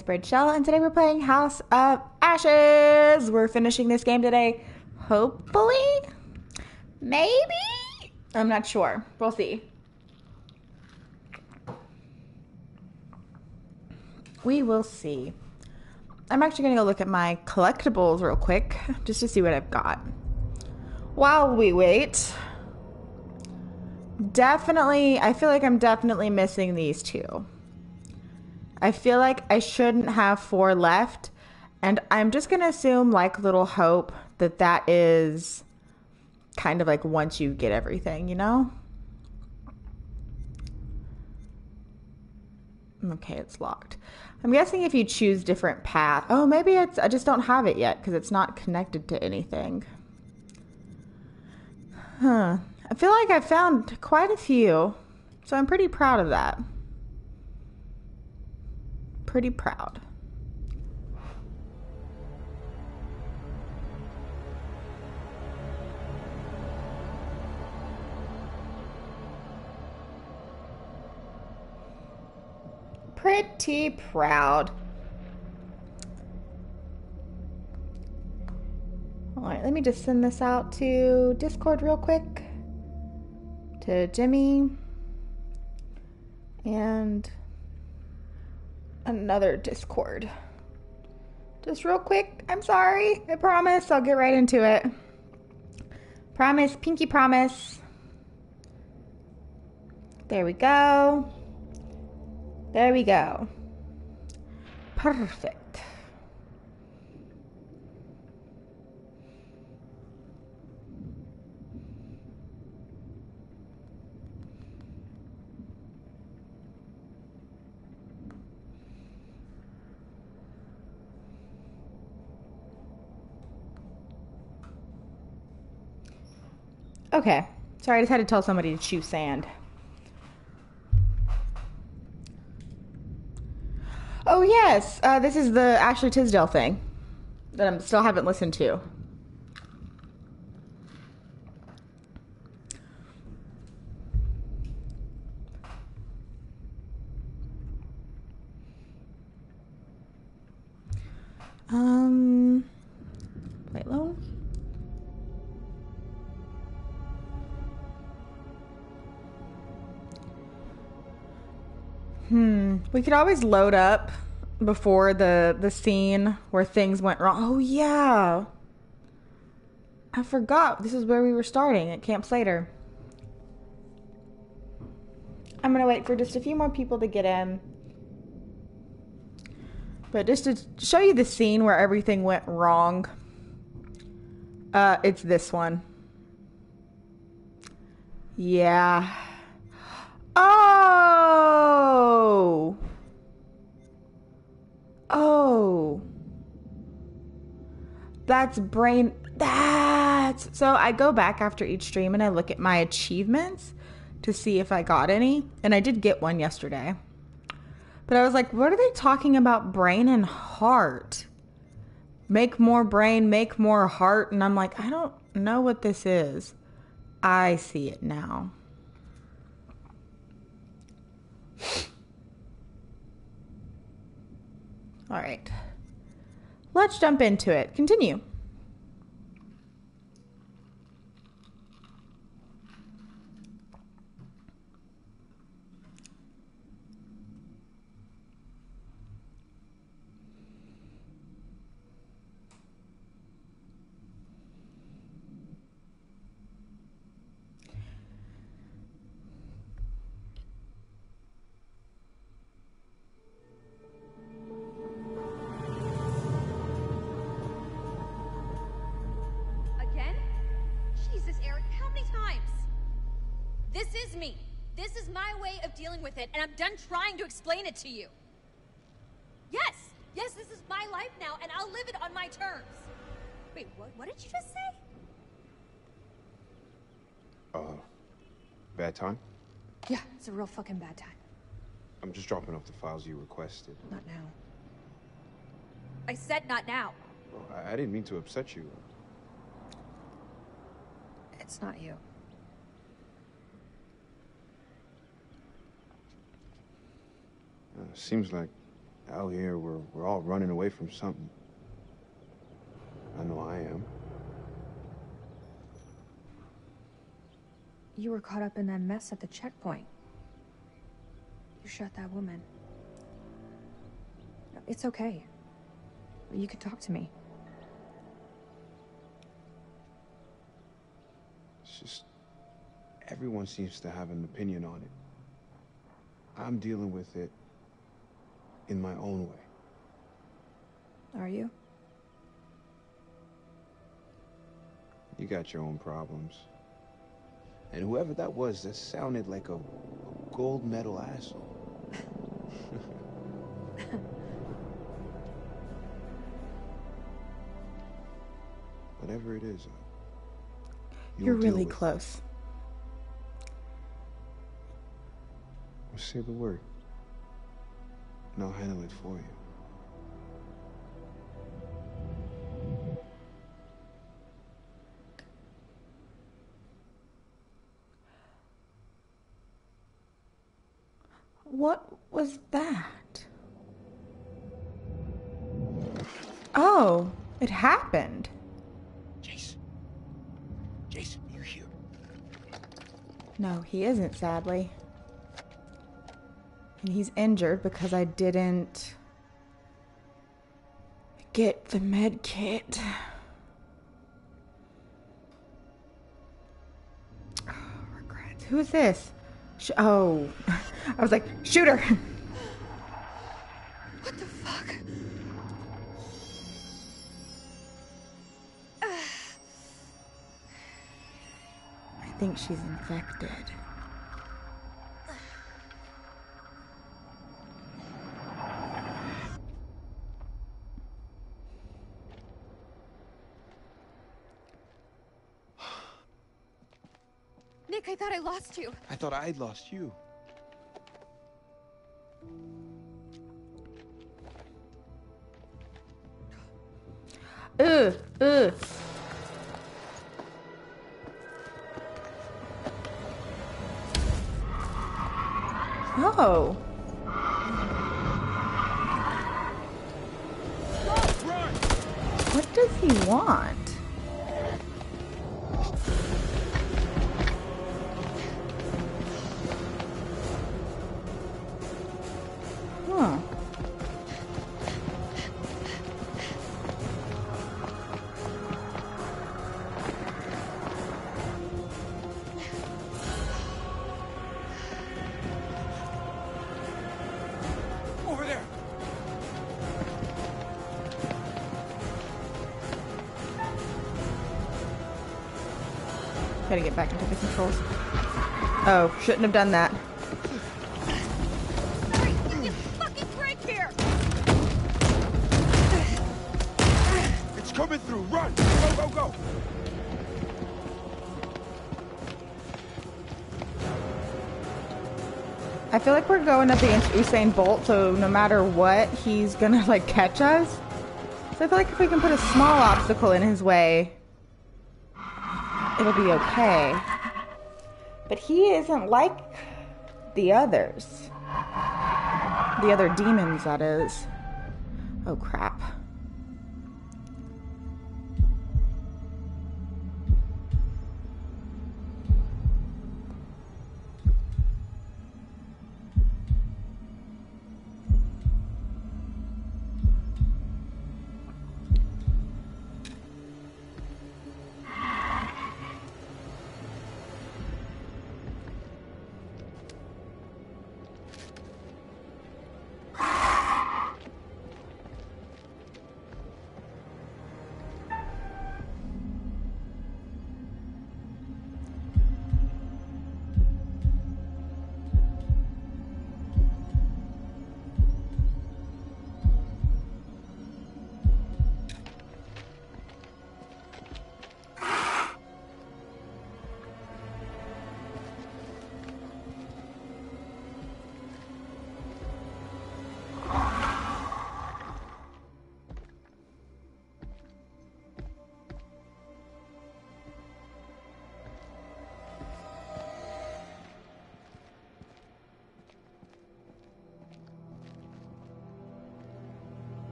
Bridge Shell, and today we're playing House of Ashes. We're finishing this game today. Hopefully. Maybe? I'm not sure. We'll see. We will see. I'm actually going to go look at my collectibles real quick, just to see what I've got. While we wait, I feel like I'm definitely missing these two. I feel like I shouldn't have 4 left, and I'm just going to assume, like Little Hope, that is kind of like once you get everything, you know? Okay, it's locked. I'm guessing if you choose different path. Oh, maybe I just don't have it yet because it's not connected to anything. Huh. I feel like I found quite a few, so I'm pretty proud of that. Pretty proud. Pretty proud. All right, let me just send this out to Discord real quick. To Jimmy. And another Discord. Just real quick. I'm sorry. I promise. I'll get right into it. Promise. Pinky promise. There we go. There we go. Perfect. Okay. Sorry, I just had to tell somebody to chew sand. Oh, yes. This is the Ashley Tisdale thing that I still haven't listened to. Wait, loan? We could always load up before the scene where things went wrong. Oh, yeah. I forgot. This is where we were starting at Camp Slater. I'm going to wait for just a few more people to get in. But just to show you the scene where everything went wrong, it's this one. Yeah. Oh! Oh. That's brain... So I go back after each stream and I look at my achievements to see if I got any. And I did get one yesterday. But I was like, what are they talking about brain and heart? Make more brain, make more heart. And I'm like, I don't know what this is. I see it now. All right. Let's jump into it. Continue. With it, and I'm done trying to explain it to you. Yes, this is my life now, and I'll live it on my terms. Wait, what did you just say? Bad time? Yeah, it's a real fucking bad time. I'm just dropping off the files you requested. Not now. I said not now. Well, I didn't mean to upset you. It's not you. Seems like Out here, we're all running away from something. I know I am. You were caught up in that mess at the checkpoint. You shot that woman. It's okay. You could talk to me. It's just everyone seems to have an opinion on it. I'm dealing with it in my own way. Are you? You got your own problems. And whoever that was, that sounded like a gold medal asshole. Whatever it is, You're deal really with it. close. Well, say the word, and I'll handle it for you. What was that? Oh, it happened. Jason, you're here. No, he isn't, sadly. And he's injured because I didn't get the med kit. Oh, regrets. Who is this? Oh, I was like, shoot her. What the fuck? I think she's infected. Nick, I thought I lost you. I thought I'd lost you. Ugh, ugh. Oh. What does he want? Huh. Over there. Gotta get back into the controls. Oh, shouldn't have done that. Hurry! You fucking break here! It's coming through. Run! Go, go, go! I feel like we're going up against Usain Bolt, so no matter what, he's gonna like catch us. So I feel like if we can put a small obstacle in his way, it'll be okay. But he isn't like the others. The other demons, that is. Oh crap.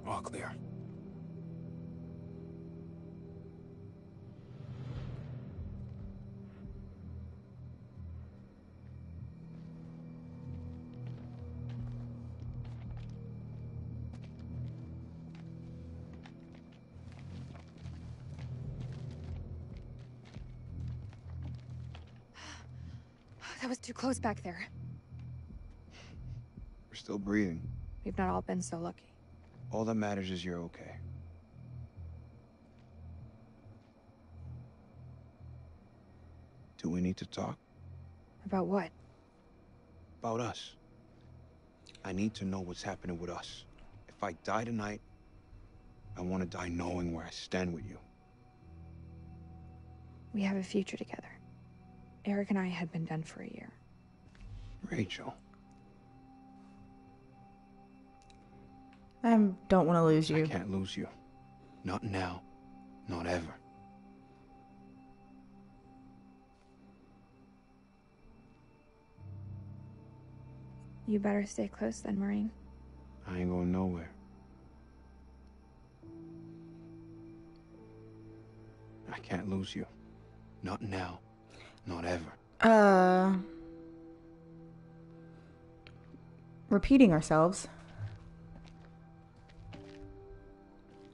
All clear. That was too close back there. We're still breathing. We've not all been so lucky. All that matters is you're okay. Do we need to talk? About what? About us. I need to know what's happening with us. If I die tonight, I want to die knowing where I stand with you. We have a future together. Eric and I had been done for a year. Rachel. I don't want to lose you. I can't lose you. Not now. Not ever. You better stay close then, Marine. I ain't going nowhere. I can't lose you. Not now. Not ever. Repeating ourselves.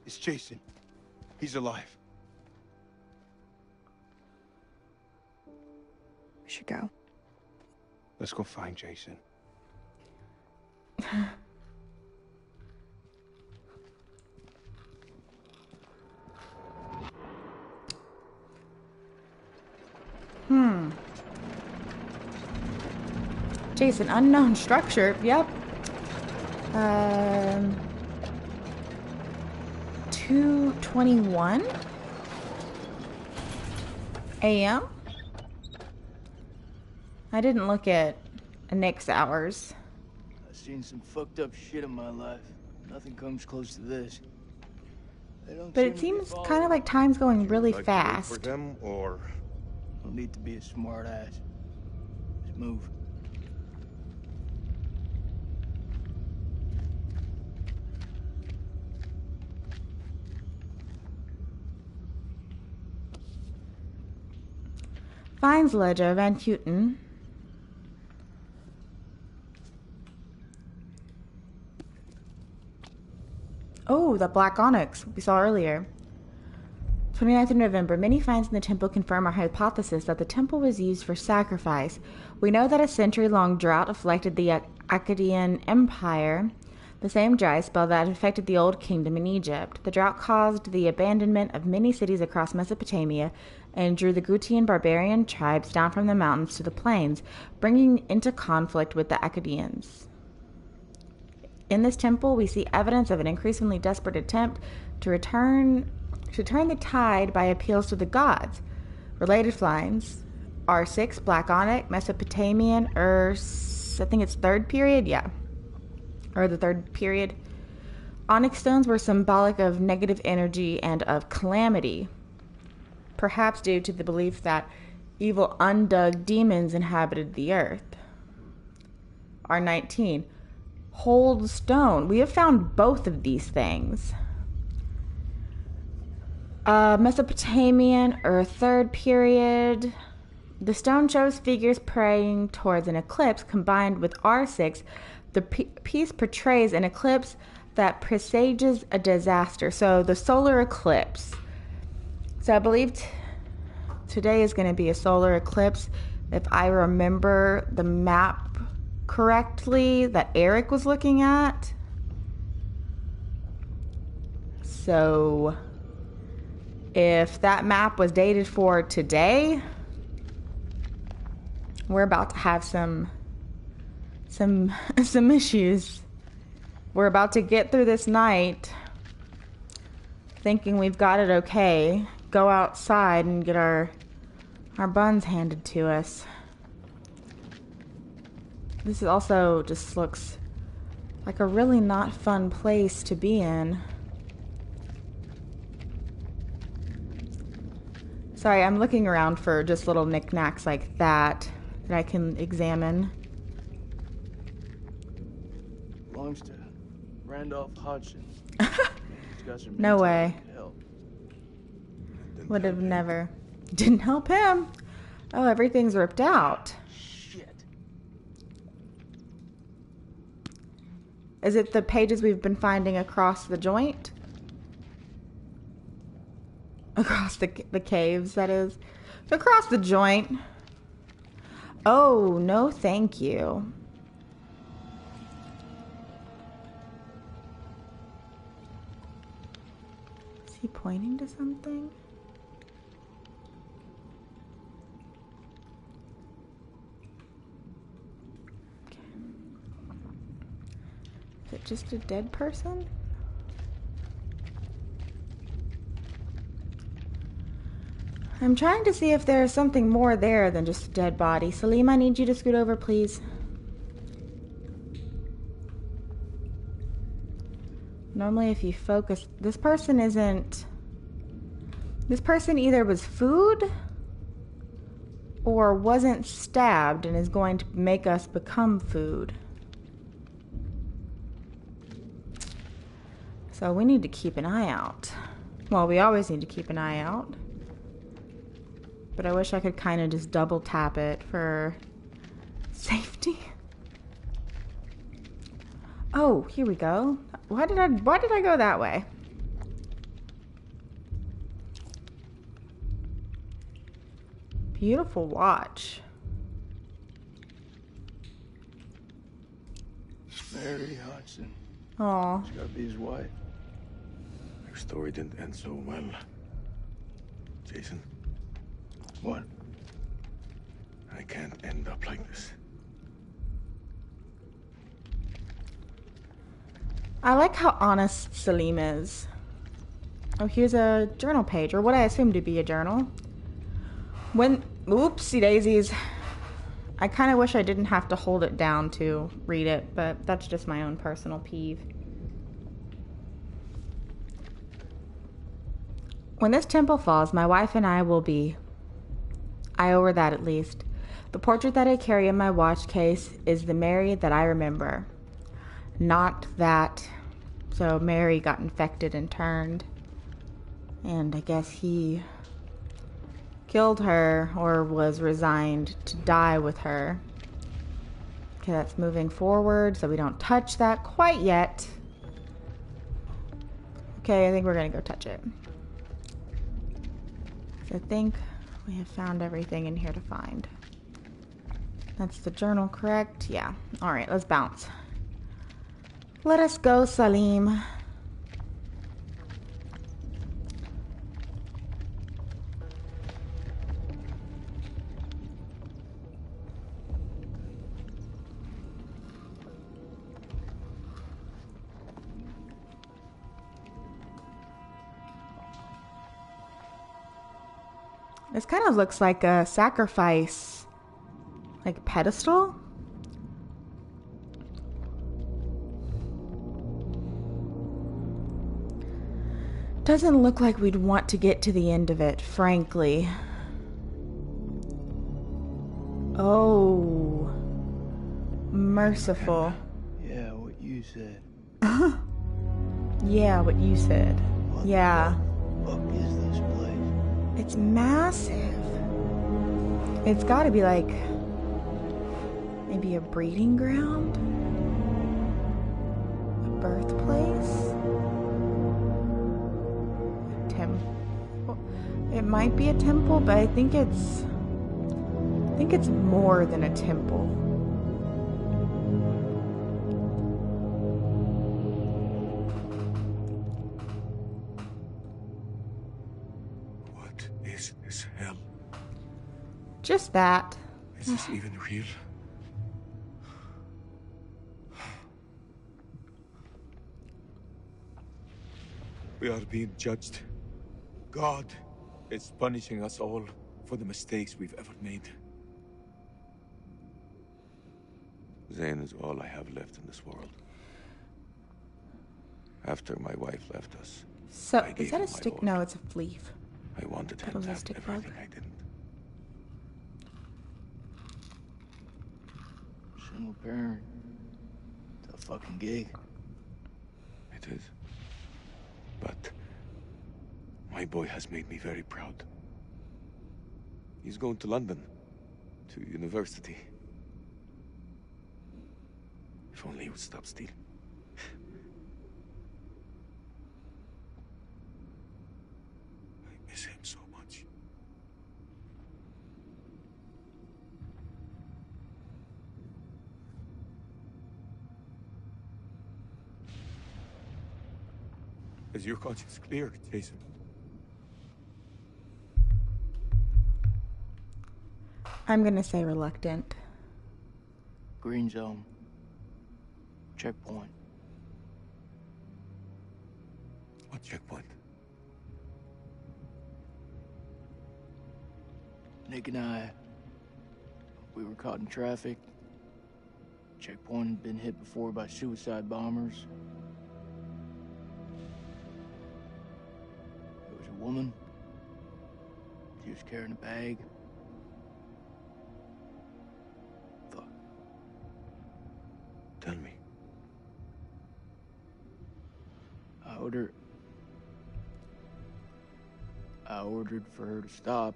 It's Jason. He's alive. We should go. Let's go find Jason. Jason, unknown structure. Yep. 2:21 a.m. I didn't look at Nick's hours. I've seen some fucked up shit in my life. Nothing comes close to this. They don't But it seem to be seems following kind of like time's going really Like to wait for fast. them, or Don't need to be a smart ass. Just move. Finds ledger, Van Houten. Oh, the black onyx we saw earlier. 29th of November. Many finds in the temple confirm our hypothesis that the temple was used for sacrifice. We know that a century-long drought afflicted the Akkadian Empire, the same dry spell that affected the Old Kingdom in Egypt. The drought caused the abandonment of many cities across Mesopotamia and drew the Gutian barbarian tribes down from the mountains to the plains, bringing into conflict with the Akkadians. In this temple, we see evidence of an increasingly desperate attempt to turn the tide by appeals to the gods. Related finds R6, Black Onyx, Mesopotamian, I think it's third period, yeah. Or the third period. Onyx stones were symbolic of negative energy and of calamity, perhaps due to the belief that evil undug demons inhabited the earth. R19, Hold stone. We have found both of these things. Mesopotamian or third period. The stone shows figures praying towards an eclipse. Combined with R6, the piece portrays an eclipse that presages a disaster. So the solar eclipse. So I believe today is going to be a solar eclipse. If I remember the map correctly that Eric was looking at. So if that map was dated for today, we're about to have some issues. We're about to get through this night thinking we've got it okay, go outside and get our buns handed to us. This also just looks like a really not fun place to be in. Sorry, I'm looking around for just little knickknacks like that I can examine. Belongs to Randolph Hodgson. He's got some No intel way. that could help. Would have never. Didn't help him. Oh, everything's ripped out. Shit. Is it the pages we've been finding across the joint? Across the caves, that is. Across the joint. Oh, no thank you. Is he pointing to something? Okay. Is it just a dead person? I'm trying to see if there's something more there than just a dead body. Salim, I need you to scoot over, please. Normally if you focus... This person isn't... This person either was food or wasn't stabbed and is going to make us become food. So we need to keep an eye out. Well, we always need to keep an eye out. But I wish I could kind of just double tap it for safety. Oh, here we go. Why did I go that way? Beautiful watch. Mary Hodgson. Aw. She's gotta be his wife. Your story didn't end so well, Jason. What? I can't end up like this. I like how honest Salim is. Oh, here's a journal page, or what I assume to be a journal. Oopsie daisies. I kind of wish I didn't have to hold it down to read it, but that's just my own personal peeve. When this temple falls, my wife and I will be... I owe her that at least. The portrait that I carry in my watch case is the Mary that I remember. Not that... So Mary got infected and turned. And I guess he killed her or was resigned to die with her. Okay, that's moving forward, so we don't touch that quite yet. Okay, I think we're gonna go touch it. So I think we have found everything in here to find. That's the journal, correct? Yeah. Alright, let's bounce. Let us go, Salim. This kind of looks like a sacrifice, like a pedestal. Doesn't look like we'd want to get to the end of it, frankly. Oh, merciful. Yeah, what you said. Yeah, what you said. What Yeah. the fuck is this place? It's massive. It's got to be like maybe a breeding ground, a birthplace, a temple. It might be a temple, but I think it's more than a temple. What is this hell? Just that. Is this even real? We are being judged. God is punishing us all for the mistakes we've ever made. Zane is all I have left in this world. After my wife left us, So, I is gave that him a my stick? all. No, it's a leaf. I wanted That him was to a have stick everything bug. I didn't. Single parent. Tough fucking gig. It is. But my boy has made me very proud. He's going to London, to university. If only he would stop stealing. I miss him so much. Is your conscience clear, Jason? I'm gonna say reluctant. Green zone. Checkpoint. What checkpoint? Nick and I, we were caught in traffic. Checkpoint had been hit before by suicide bombers. There was a woman. She was carrying a bag. Fuck. Tell me. I ordered for her to stop,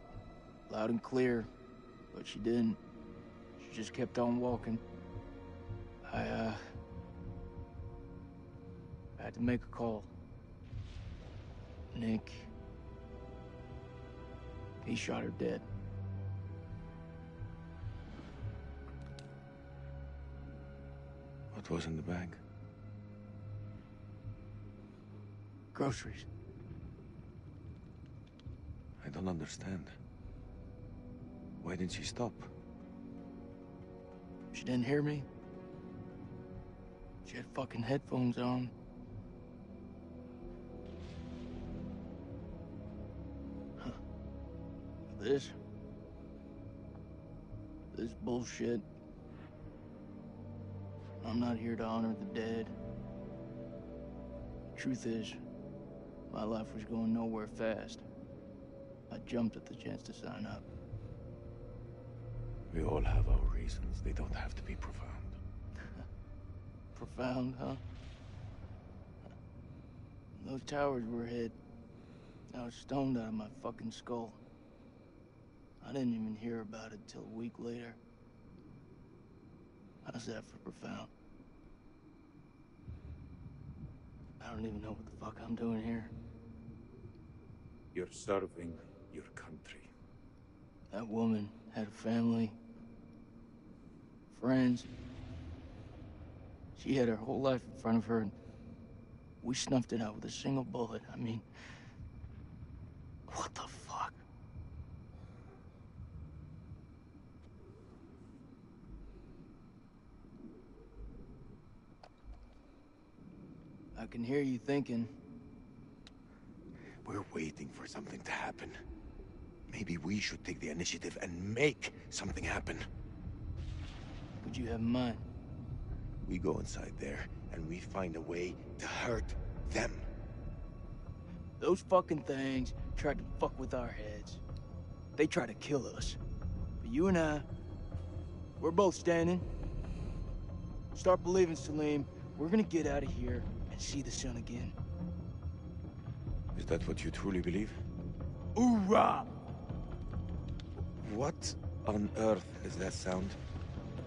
loud and clear, but she didn't. She just kept on walking. I had to make a call. Nick, he shot her dead. What was in the bag? Groceries. I don't understand. Why didn't she stop? She didn't hear me. She had fucking headphones on. Huh. This bullshit. I'm not here to honor the dead. Truth is, my life was going nowhere fast. I jumped at the chance to sign up. We all have our reasons. They don't have to be profound. Profound, huh? Those towers were hit. I was stoned out of my fucking skull. I didn't even hear about it till a week later. How's that for profound? I don't even know what the fuck I'm doing here. You're serving your country. That woman had a family, friends. She had her whole life in front of her, and we snuffed it out with a single bullet. I mean, what the fuck? I can hear you thinking. We're waiting for something to happen. Maybe we should take the initiative and make something happen. What you have in mind? We go inside there, and we find a way to hurt them. Those fucking things tried to fuck with our heads. They tried to kill us. But you and I, we're both standing. Start believing, Salim. We're gonna get out of here and see the sun again. Is that what you truly believe? Hoorah! What on earth is that sound?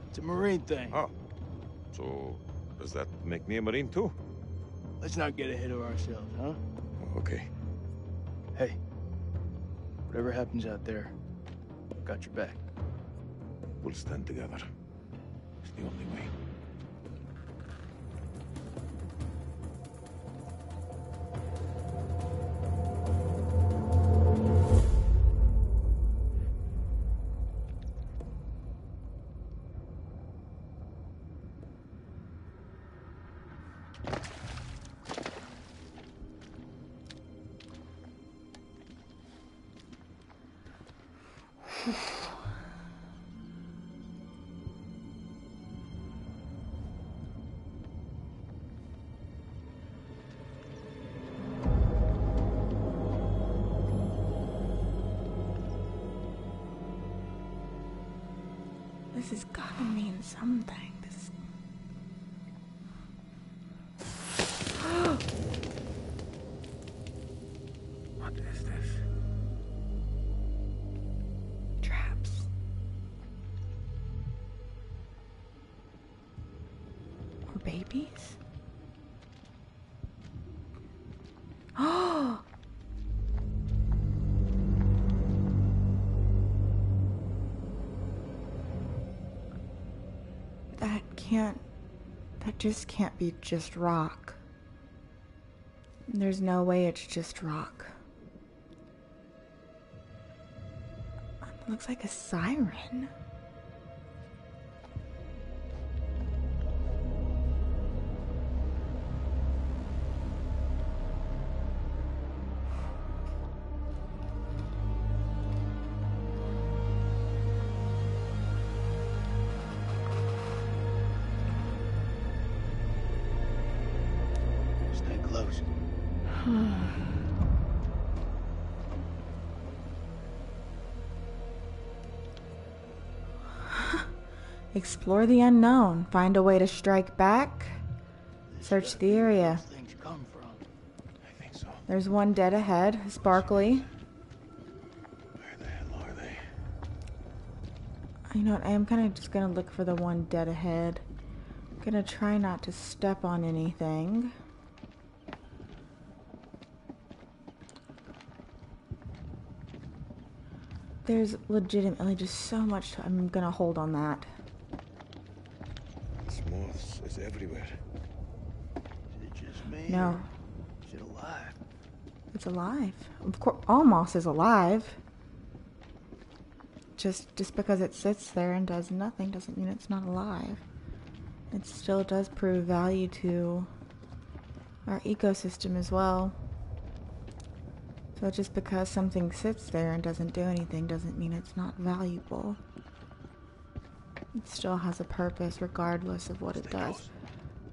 It's a Marine thing. Oh. So, does that make me a Marine too? Let's not get ahead of ourselves, huh? Okay. Hey, whatever happens out there, I've got your back. We'll stand together. It's the only way. This has gotta mean something. This babies? Oh! That just can't be just rock. There's no way it's just rock. It looks like a siren. Stay close. Explore the unknown. Find a way to strike back. Search the area. Things come from. I think so. There's one dead ahead. Sparkly. Where the hell are they? You know what? I am kind of just going to look for the one dead ahead. I'm going to try not to step on anything. There's legitimately just so much. I'm going to hold on that. This moths is everywhere. Is it just me? No. Or is it alive? It's alive. Of course, all moss is alive. Just because it sits there and does nothing doesn't mean it's not alive. It still does prove value to our ecosystem as well. So just because something sits there and doesn't do anything doesn't mean it's not valuable. It still has a purpose regardless of what it does.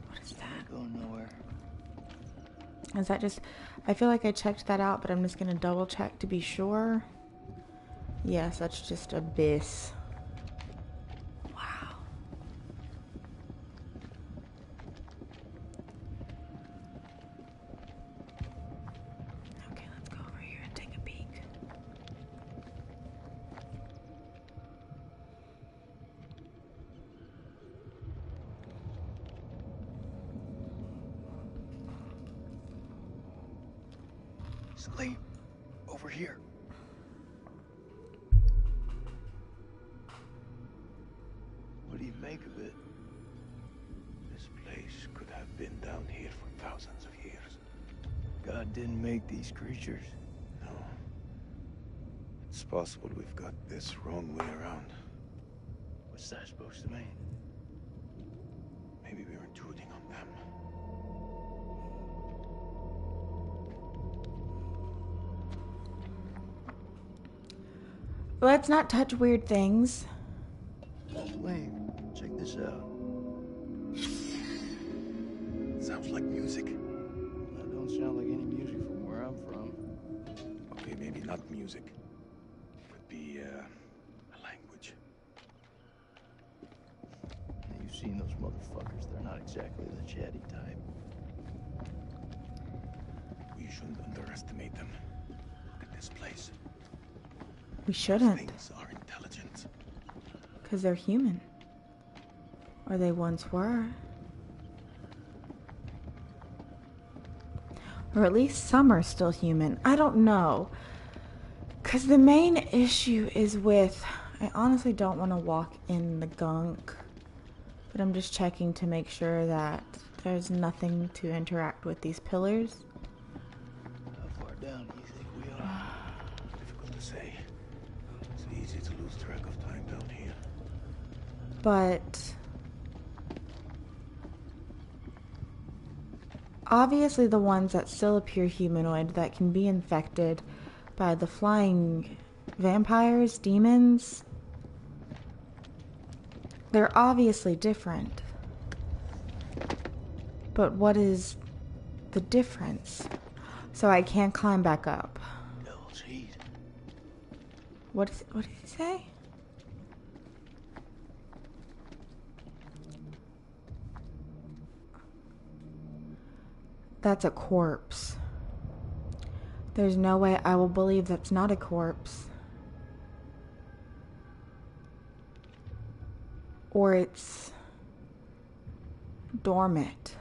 What is that? Ain't going nowhere. Is that just... I feel like I checked that out, but I'm just going to double check to be sure. Yes, that's just abyss. Wow. Okay, let's go over here and take a peek. Sleep. Over here. What do you make of it? This place could have been down here for thousands of years. God didn't make these creatures. No. It's possible we've got this wrong way around. What's that supposed to mean? Maybe we're intruding on them. Let's not touch weird things. Flame, check this out. Sounds like music. That don't sound like any music from where I'm from. Okay, maybe not music. Could be a language. Now, you've seen those motherfuckers. They're not exactly the chatty type. We shouldn't underestimate them. Look at this place. We Those shouldn't, things are intelligent. because they're human. Or they once were. Or at least some are still human. I don't know. Because the main issue is with... I honestly don't want to walk in the gunk. But I'm just checking to make sure that there's nothing to interact with these pillars. How far down do you think we are? Difficult to say. It's easy to lose track of time down here. But... obviously the ones that still appear humanoid that can be infected by the flying vampires, demons, they're obviously different. But what is the difference? So I can't climb back up. Devil's heat. What did he say? That's a corpse. There's no way I will believe that's not a corpse. Or it's Dormant.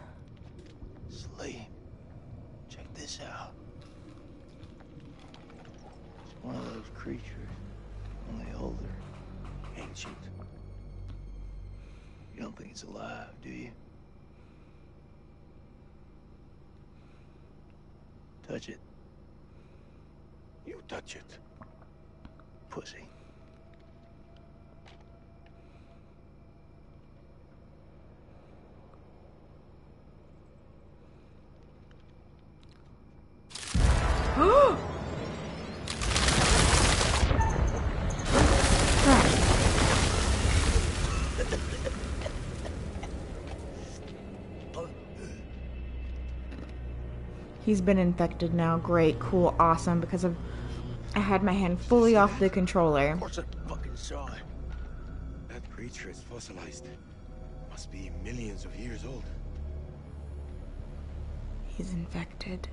Sleep. Check this out. It's one of those creatures, only older. Ancient. You don't think it's alive, do you? Touch it, You touch it. pussy. He's been infected now. Great, cool, awesome. Because I had my hand fully off the controller. Of course I fucking saw it. That creature is fossilized. Must be millions of years old. He's infected.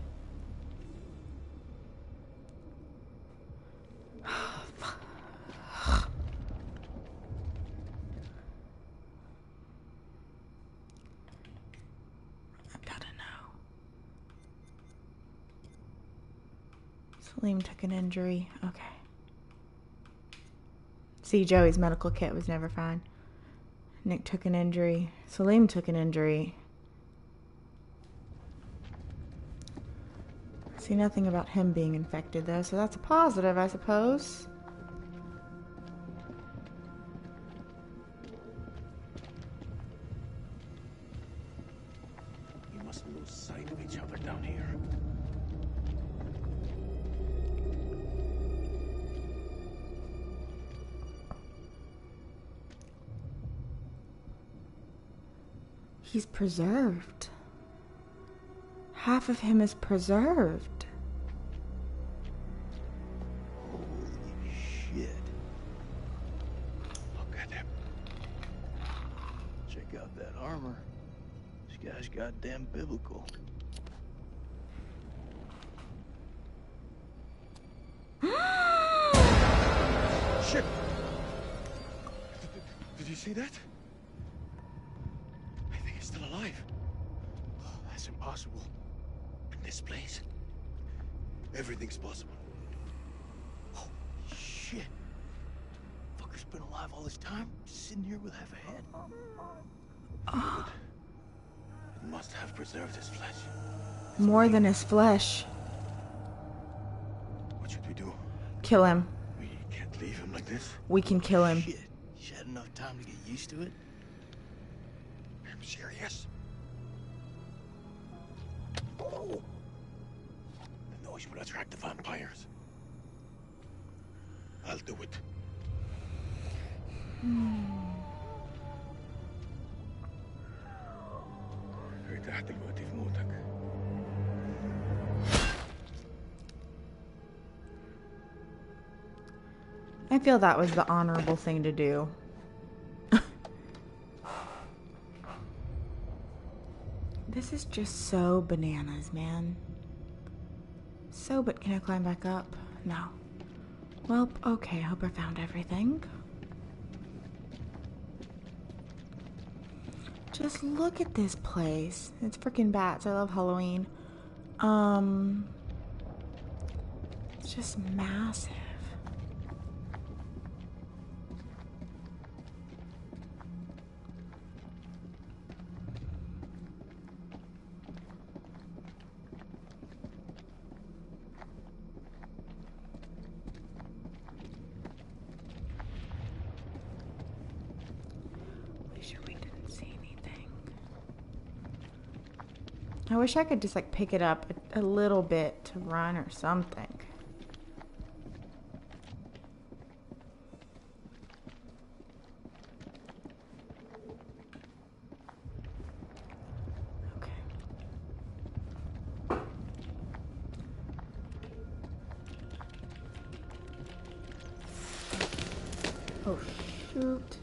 I've got to know. Salim took an injury. Okay. See, Joey's medical kit was never fine. Nick took an injury. Salim took an injury. See nothing about him being infected, though, so that's a positive, I suppose. We must lose sight of each other down here. He's preserved. Half of him is preserved. Holy shit. Look at him. Check out that armor. This guy's goddamn biblical. Shit! Did you see that? I think he's still alive. Oh, that's impossible. In this place, everything's possible. Holy shit. Fucker's been alive all this time, just sitting here with half a head. It must have preserved his flesh. More than his flesh. What should we do? Kill him. We can't leave him like this. We can kill him. Shit. He's had enough time to get used to it. I'm serious. Oh. The noise will attract the vampires. I'll do it. ارتحت دلوقتي في موتك. I feel that was the honorable thing to do. This is just so bananas, man. So, but can I climb back up? No. Well, okay, I hope I found everything. Just look at this place. It's freaking bats. I love Halloween. It's just massive. I wish I could just like pick it up a little bit to run or something. Okay. Oh shoot.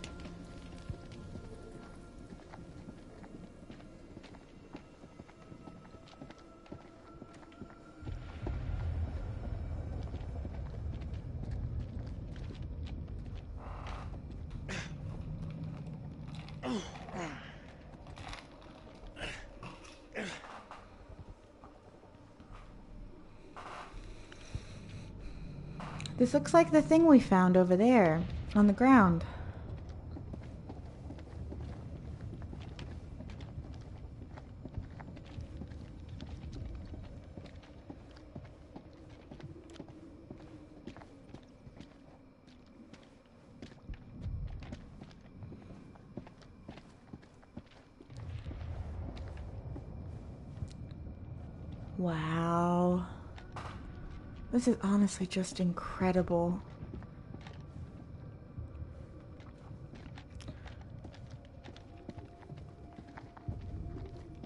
This looks like the thing we found over there on the ground. Wow. This is honestly just incredible.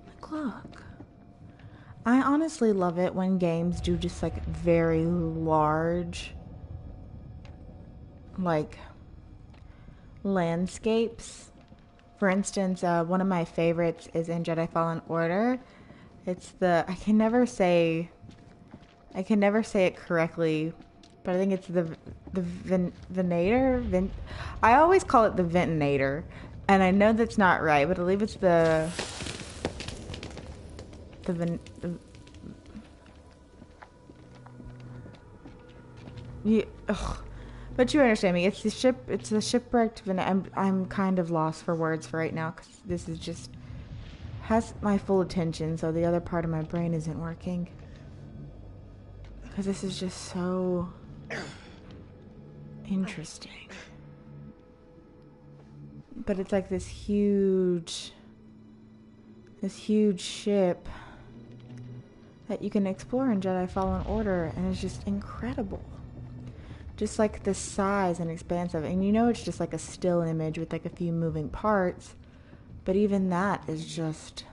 Like, look. I honestly love it when games do just like very large, like, landscapes. For instance, one of my favorites is in Jedi Fallen Order. It's the, I can never say it correctly, but I think it's the Venator. I always call it the Ventinator, and I know that's not right, but I believe it's but you understand me. It's the ship. It's the shipwrecked. I'm kind of lost for words for right now because this is just has my full attention, so the other part of my brain isn't working. Because this is just so interesting. But it's like this huge ship that you can explore in Jedi Fallen Order, and it's just incredible. Just like the size and expanse of it. And you know it's just like a still image with like a few moving parts, but even that is just,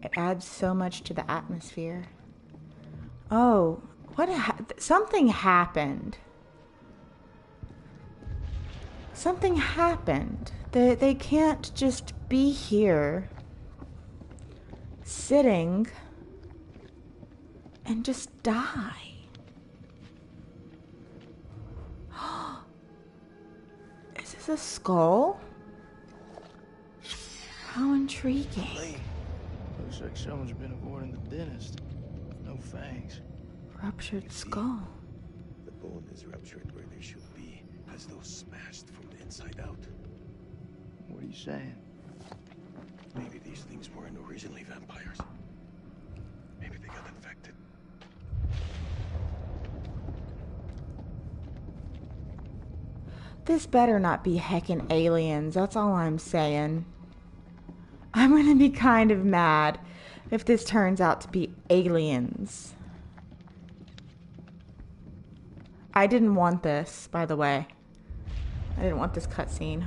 it adds so much to the atmosphere. Oh, something happened. Something happened. They can't just be here sitting and just die. Is this a skull? How intriguing. Looks like someone's been avoiding the dentist. No fangs. Ruptured skull. The bone is ruptured where they should be, as though smashed from the inside out. What are you saying? Maybe these things weren't originally vampires. Maybe they got infected. This better not be heckin' aliens, that's all I'm saying. I'm gonna be kind of mad if this turns out to be aliens. I didn't want this, by the way. I didn't want this cutscene,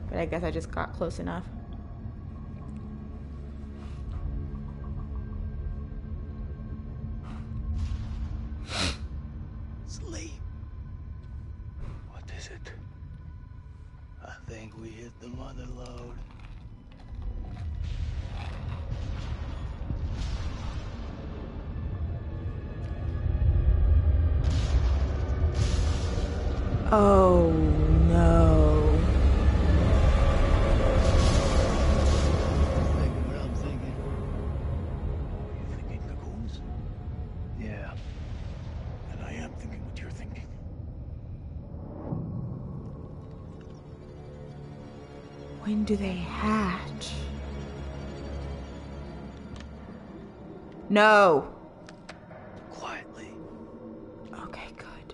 but I guess I just got close enough. Sleep. What is it? I think we hit the mother lode. Oh no. Thinking what I'm thinking. You thinking cocoons? Yeah. And I am thinking what you're thinking. When do they hatch? No. Quietly. Okay, good.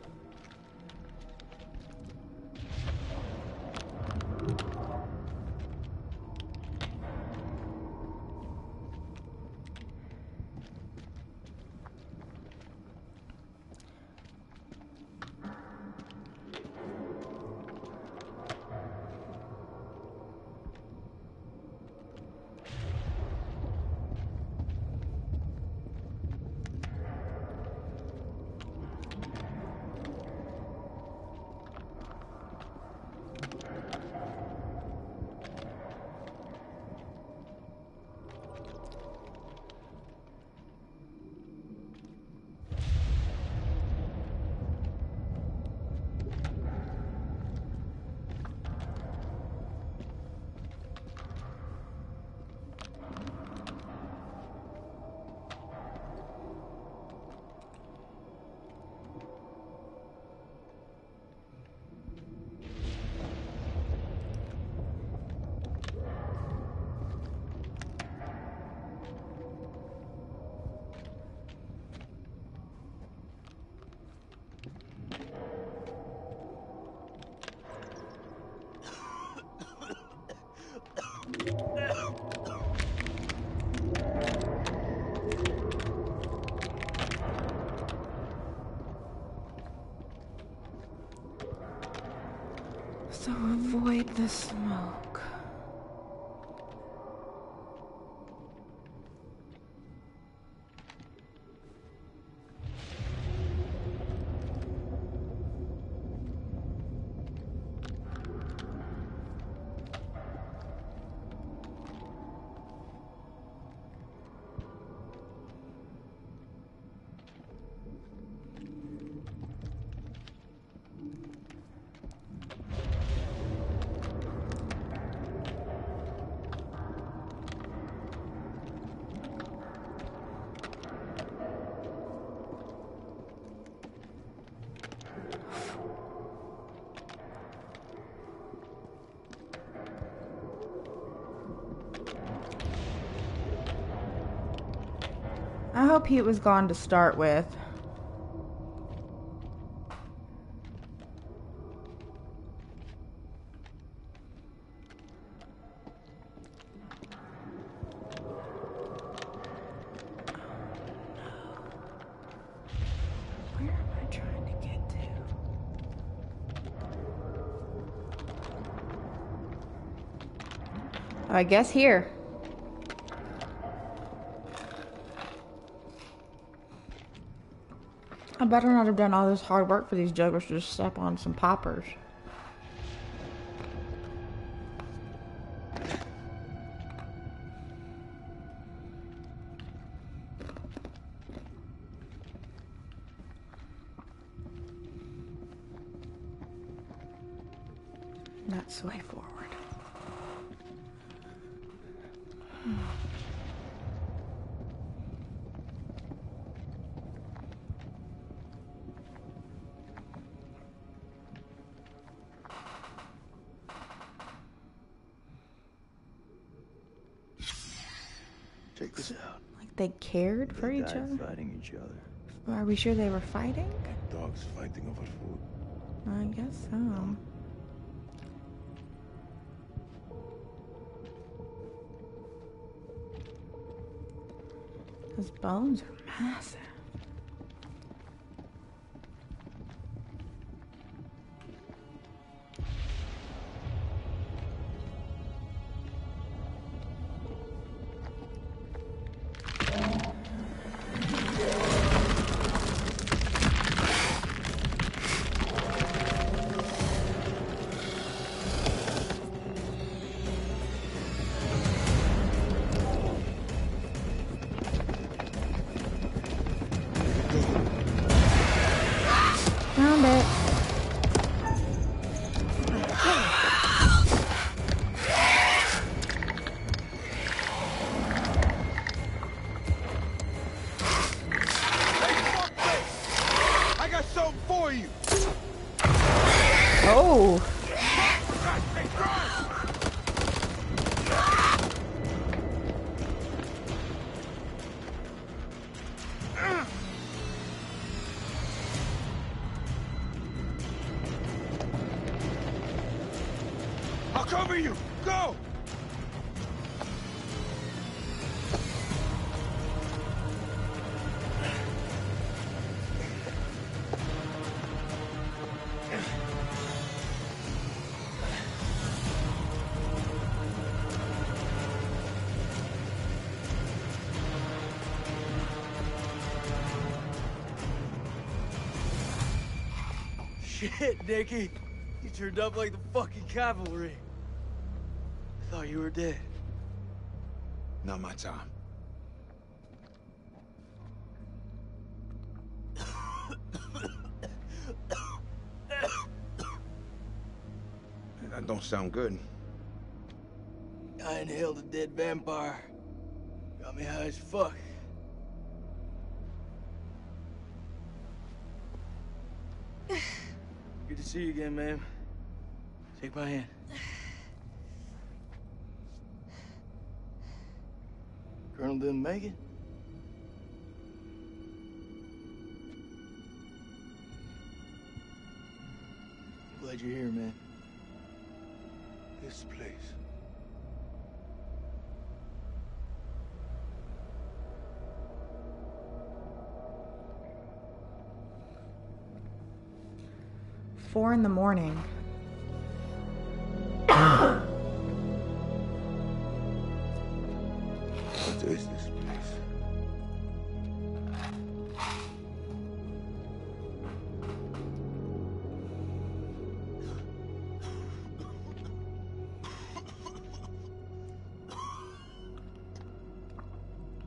So avoid the smoke. I hope he was gone to start with. Where am I trying to get to? I guess here. I better not have done all this hard work for these jugglers to just step on some poppers. That's the way forward. Check this out. Like they cared for They each died other? fighting each other. Are we sure they were fighting? Dogs fighting over food. I guess so. His bones are massive. Found it. I got something for you. Oh. I'll cover you. Go. Shit, Nicky. You turned up like the fucking cavalry. I thought you were dead. Not my time. That don't sound good. I inhaled a dead vampire. Got me high as fuck. Good to see you again, ma'am. Take my hand. Colonel didn't make it? Glad you're here, man. This place. $4 in the morning.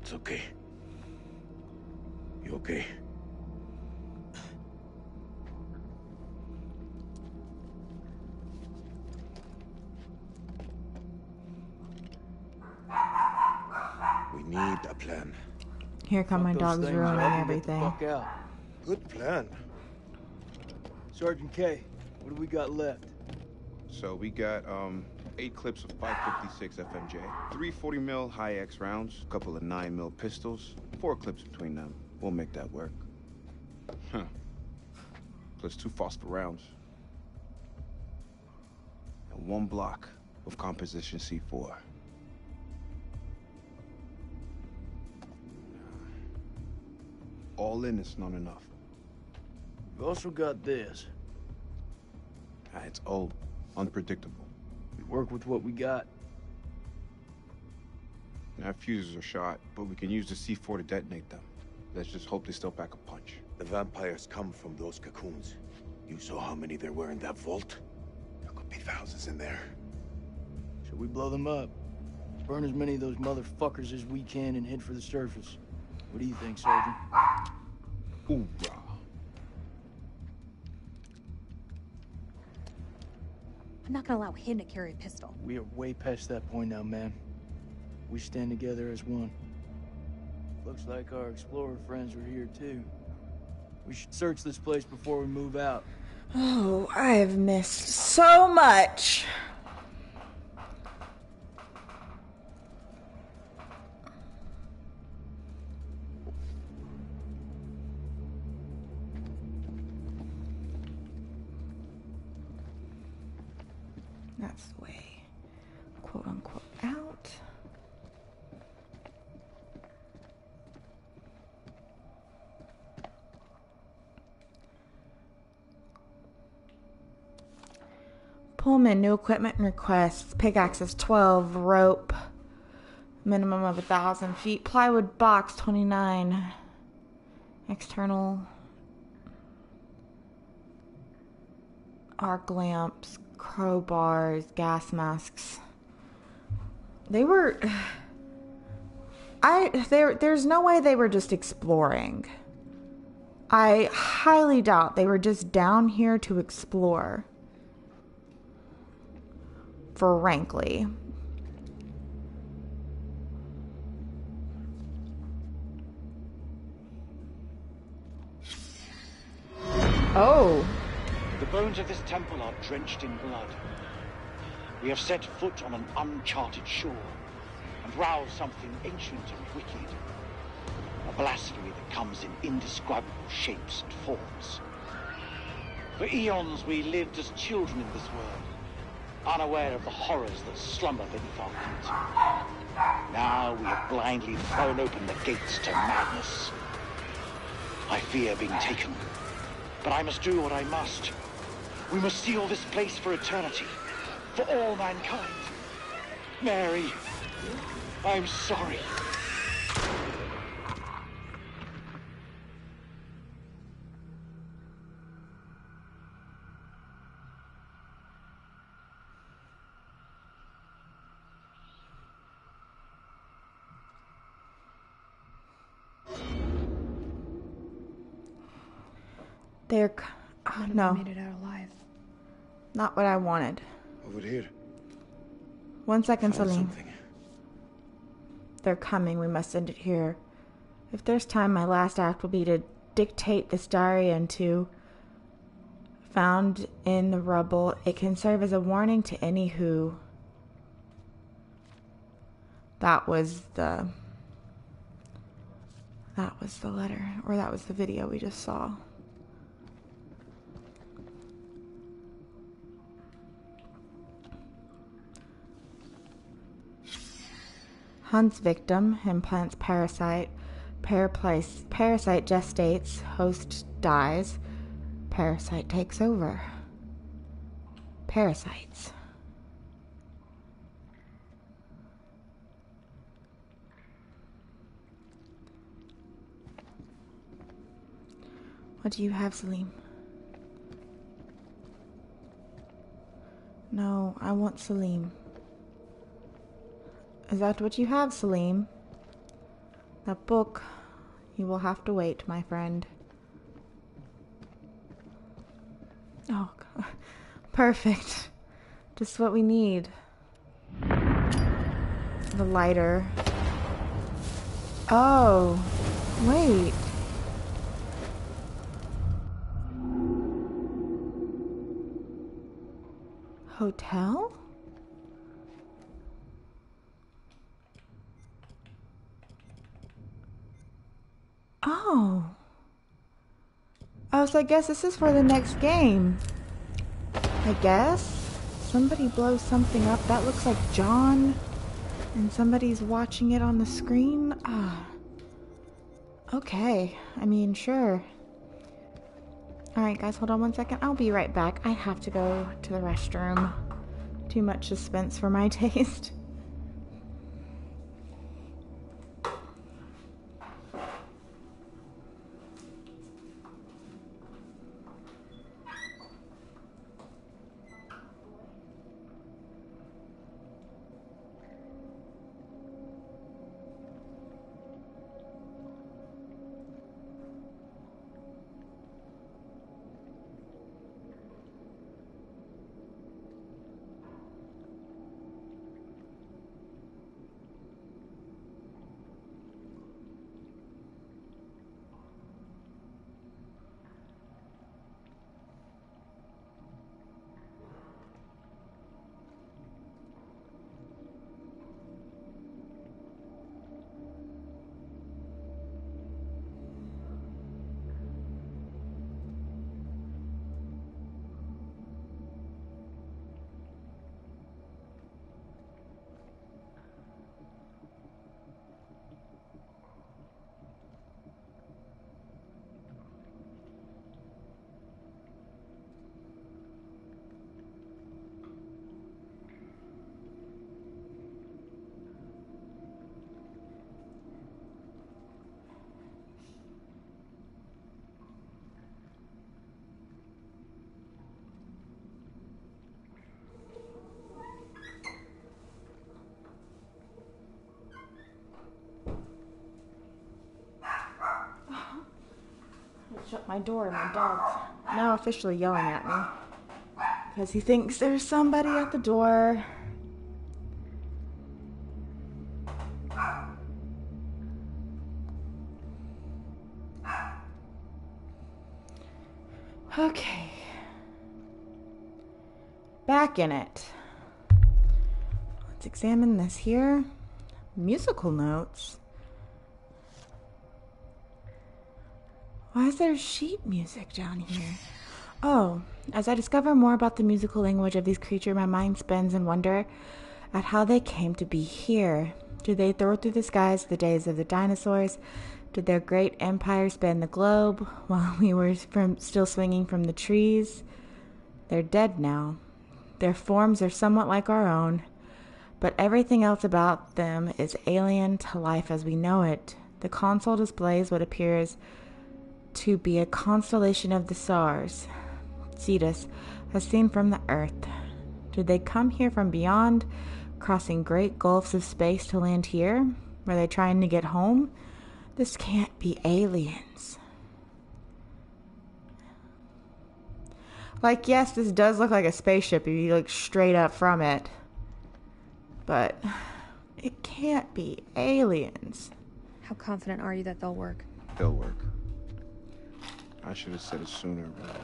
It's okay. You okay? We need a plan. Here come my Fuck those dogs things ruining up and everything. Get the fuck out. Good plan. Sergeant K, what do we got left? So we got 8 clips of 556 FMJ, 3 40 mil high X rounds, a couple of 9 mil pistols, 4 clips between them. We'll make that work. Huh. Plus 2 phosphor rounds. And 1 block of composition C4. All in, it's not enough. We've also got this. It's old, unpredictable. We work with what we got. Our fuses are shot, but we can use the C4 to detonate them. Let's just hope they still pack a punch. The vampires come from those cocoons. You saw how many there were in that vault? There could be thousands in there. Should we blow them up? Burn as many of those motherfuckers as we can and head for the surface. What do you think, Sergeant? Hoorah. I'm not gonna allow him to carry a pistol. We are way past that point now, man. We stand together as one. Looks like our explorer friends are here, too. We should search this place before we move out. Oh, I have missed so much. That's the way, quote unquote, out. Pullman, new equipment and requests. Pickaxes 12, rope, minimum of 1,000 feet. Plywood box 29. External arc lamps, crowbars, gas masks. They were... There's no way they were just exploring. I highly doubt they were just down here to explore. Frankly. Oh. The bones of this temple are drenched in blood. We have set foot on an uncharted shore and roused something ancient and wicked. A blasphemy that comes in indescribable shapes and forms. For eons we lived as children in this world, unaware of the horrors that slumber beneath our feet. Now we have blindly thrown open the gates to madness. I fear being taken, but I must do what I must. We must seal this place for eternity, for all mankind. Mary, I'm sorry. They're... Oh, no. Made it out alive. Not what I wanted. Over here. 1 second, Found Salim. something. They're coming. We must end it here. If there's time, my last act will be to dictate this diary into found in the rubble. It can serve as a warning to any who... That was the letter, or that was the video we just saw. Hunts victim, implants parasite. Parasite gestates, host dies. Parasite takes over. Parasites. What do you have, Salim? No, I want Salim. Is that what you have, Salim? That book, you will have to wait, my friend. Oh, God. Perfect. Just what we need. The lighter. Oh, wait. Hotel? Oh. Oh, so I guess this is for the next game. I guess. Somebody blows something up. That looks like John. And somebody's watching it on the screen. Ah. Okay. I mean, sure. Alright, guys, hold on one second. I'll be right back. I have to go to the restroom. Too much suspense for my taste. Shut my door and my dog's now officially yelling at me because he thinks there's somebody at the door. Okay. Back in it. Let's examine this here. Musical notes. Why is there sheet music down here? Oh, as I discover more about the musical language of these creatures, my mind spins in wonder at how they came to be here. Did they throw through the skies the days of the dinosaurs? Did their great empire span the globe while we were still swinging from the trees? They're dead now. Their forms are somewhat like our own, but everything else about them is alien to life as we know it. The console displays what appears to be a constellation of the stars, Cetus, as seen from the Earth. Did they come here from beyond, crossing great gulfs of space to land here? Were they trying to get home? This can't be aliens. Like, yes, this does look like a spaceship if you look straight up from it. But it can't be aliens. How confident are you that they'll work? They'll work. I should have said it sooner, but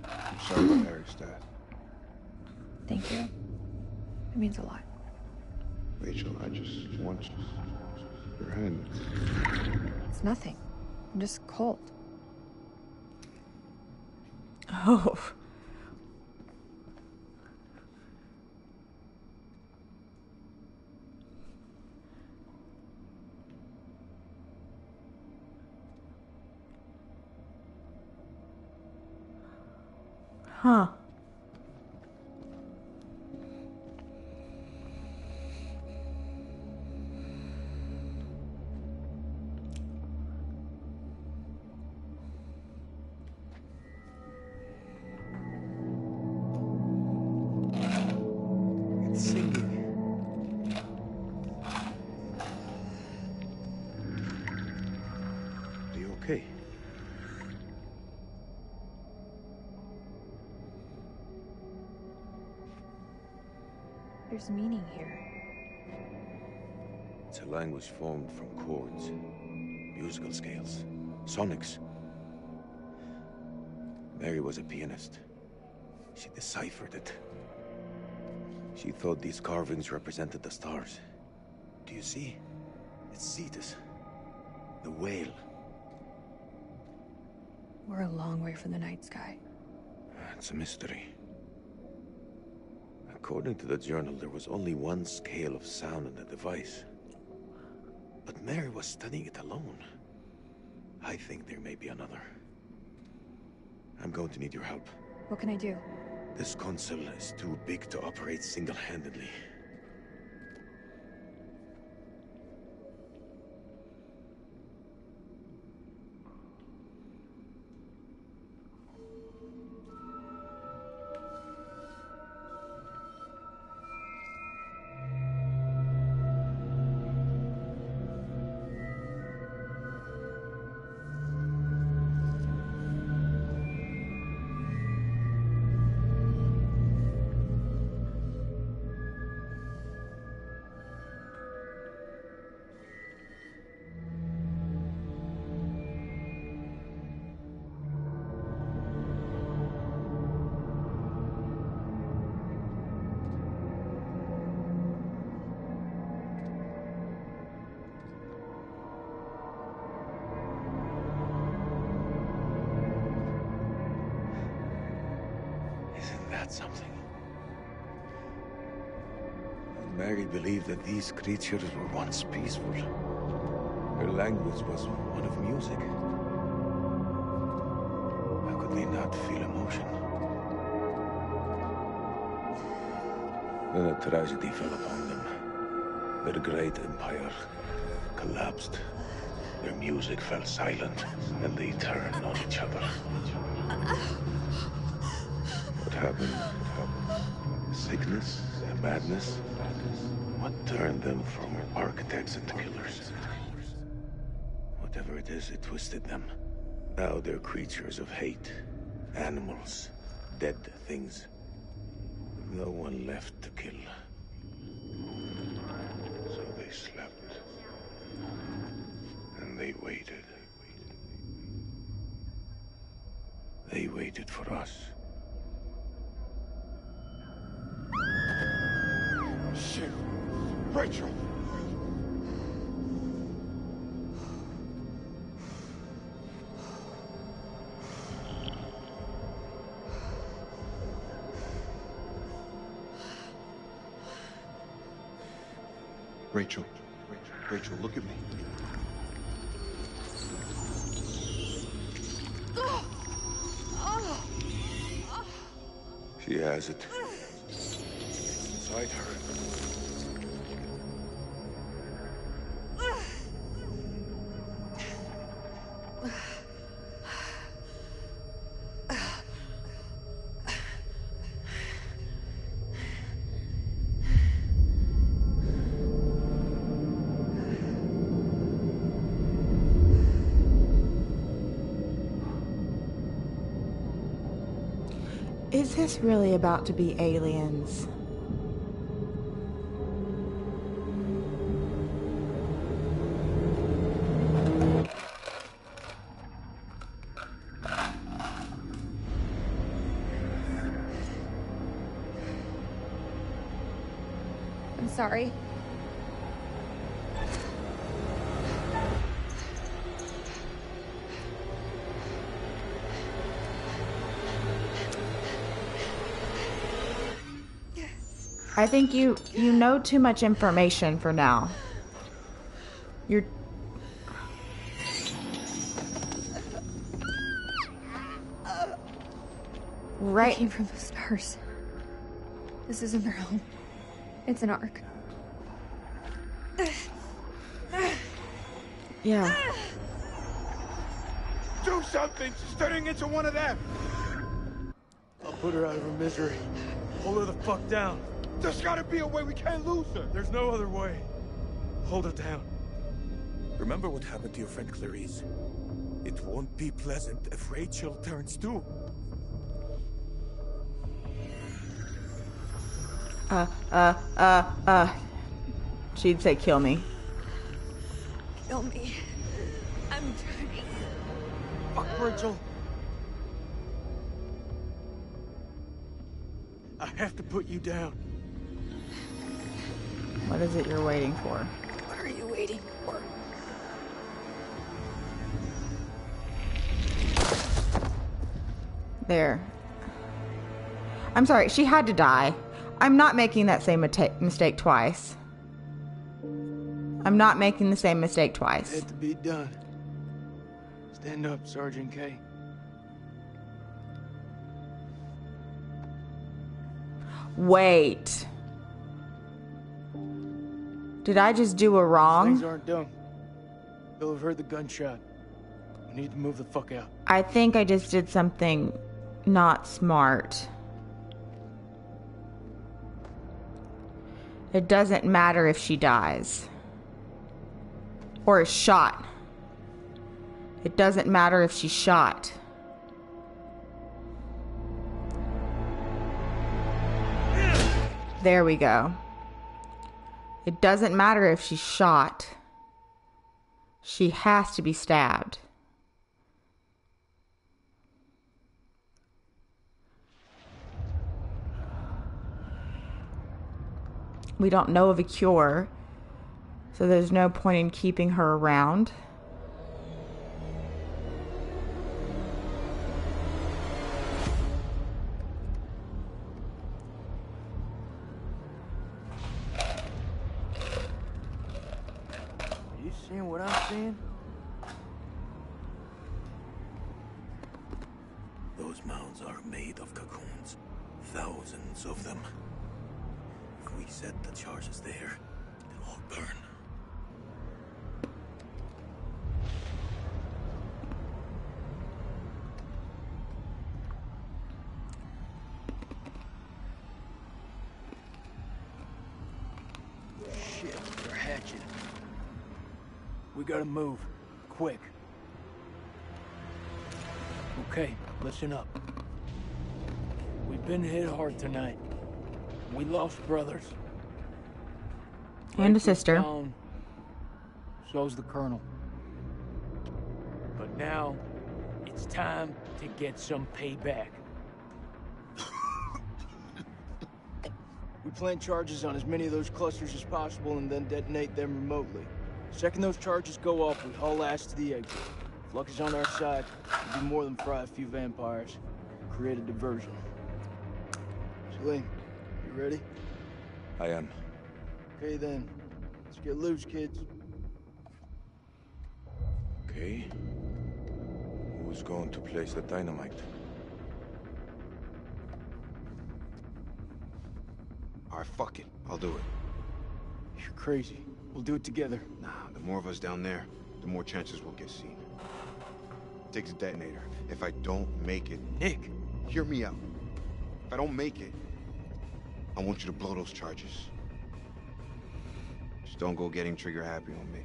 I'm sorry about Eric's death. Thank you. It means a lot. Rachel, I just want your hand. It's nothing. I'm just cold. Oh. Huh. It's singing. okay. There's meaning here. It's a language formed from chords, musical scales, sonics. Mary was a pianist. She deciphered it. She thought these carvings represented the stars. Do you see? It's Cetus, the whale. We're a long way from the night sky. It's a mystery. According to the journal, there was only one scale of sound in the device. But Mary was studying it alone. I think there may be another. I'm going to need your help. What can I do? This console is too big to operate single-handedly. Something. Mary believed that these creatures were once peaceful. Her language was one of music. How could they not feel emotion? Then a tragedy fell upon them. Their great empire collapsed. Their music fell silent, and they turned on each other. What happened? Sickness? Madness? What turned them from architects into killers? Whatever it is, it twisted them. Now they're creatures of hate. Animals. Dead things. No one left to kill. So they slept. And they waited. They waited for us. Shit! Rachel! Rachel. Rachel, look at me. She has it. Inside her. Is this really about to be aliens? I'm sorry. I think you know too much information for now. You're... They came from the stars. This isn't their home. It's an ark. Yeah. Do something! She's turning into one of them! I'll put her out of her misery. Hold her the fuck down. There's gotta be a way, we can't lose her! There's no other way. Hold her down. Remember what happened to your friend Clarice? It won't be pleasant if Rachel turns too. She'd say kill me. Kill me. I'm trying. Fuck, Rachel. I have to put you down. What is it you're waiting for? What are you waiting for? There. I'm sorry, she had to die. I'm not making that same mistake twice. I'm not making the same mistake twice. Had to be done. Stand up, Sergeant K. Wait. Did I just do a wrong? Things aren't done. You'll have heard the gunshot. We need to move the fuck out. I think I just did something not smart. It doesn't matter if she dies. Or is shot. It doesn't matter if she's shot. There we go. It doesn't matter if she's shot. She has to be stabbed. We don't know of a cure, so there's no point in keeping her around. Are you seeing what I'm seeing? Those mounds are made of cocoons. Thousands of them. If we set the charges there, they'll all burn. Shit, they're hatching. We gotta move. Quick. Okay, listen up. We've been hit hard tonight. We lost brothers. And a sister. Down. So's the colonel. But now, it's time to get some payback. We plant charges on as many of those clusters as possible and then detonate them remotely. Second those charges go off, we haul ass to the exit. If luck is on our side, we'll do more than fry a few vampires. Create a diversion. Celine, you ready? I am. Okay then. Let's get loose, kids. Okay. Who's going to place the dynamite? Alright, fuck it. I'll do it. You're crazy. We'll do it together. Nah, the more of us down there, the more chances we'll get seen. Takes a detonator. If I don't make it... Nick! Hear me out. If I don't make it, I want you to blow those charges. Just don't go getting trigger happy on me.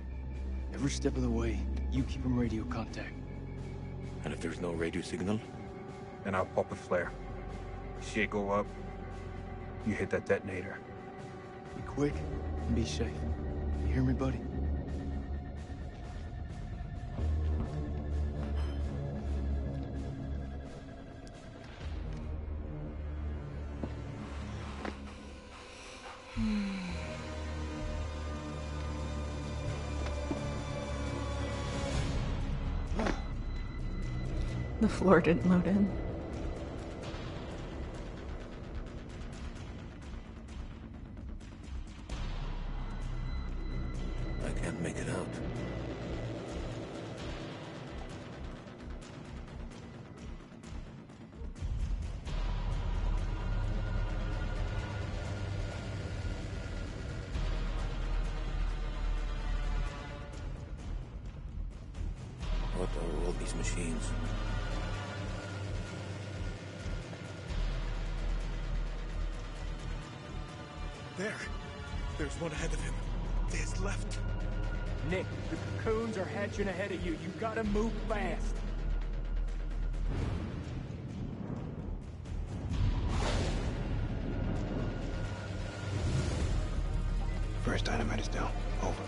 Every step of the way, you keep in radio contact. And if there's no radio signal? Then I'll pop a flare. See it go up, you hit that detonator. Be quick and be safe. You hear me, buddy? The floor didn't load in. I can't make it out. What are all these machines? There's one ahead of him. There's left. Nick, the cocoons are hatching ahead of you. You gotta move fast. First dynamite is down. Over.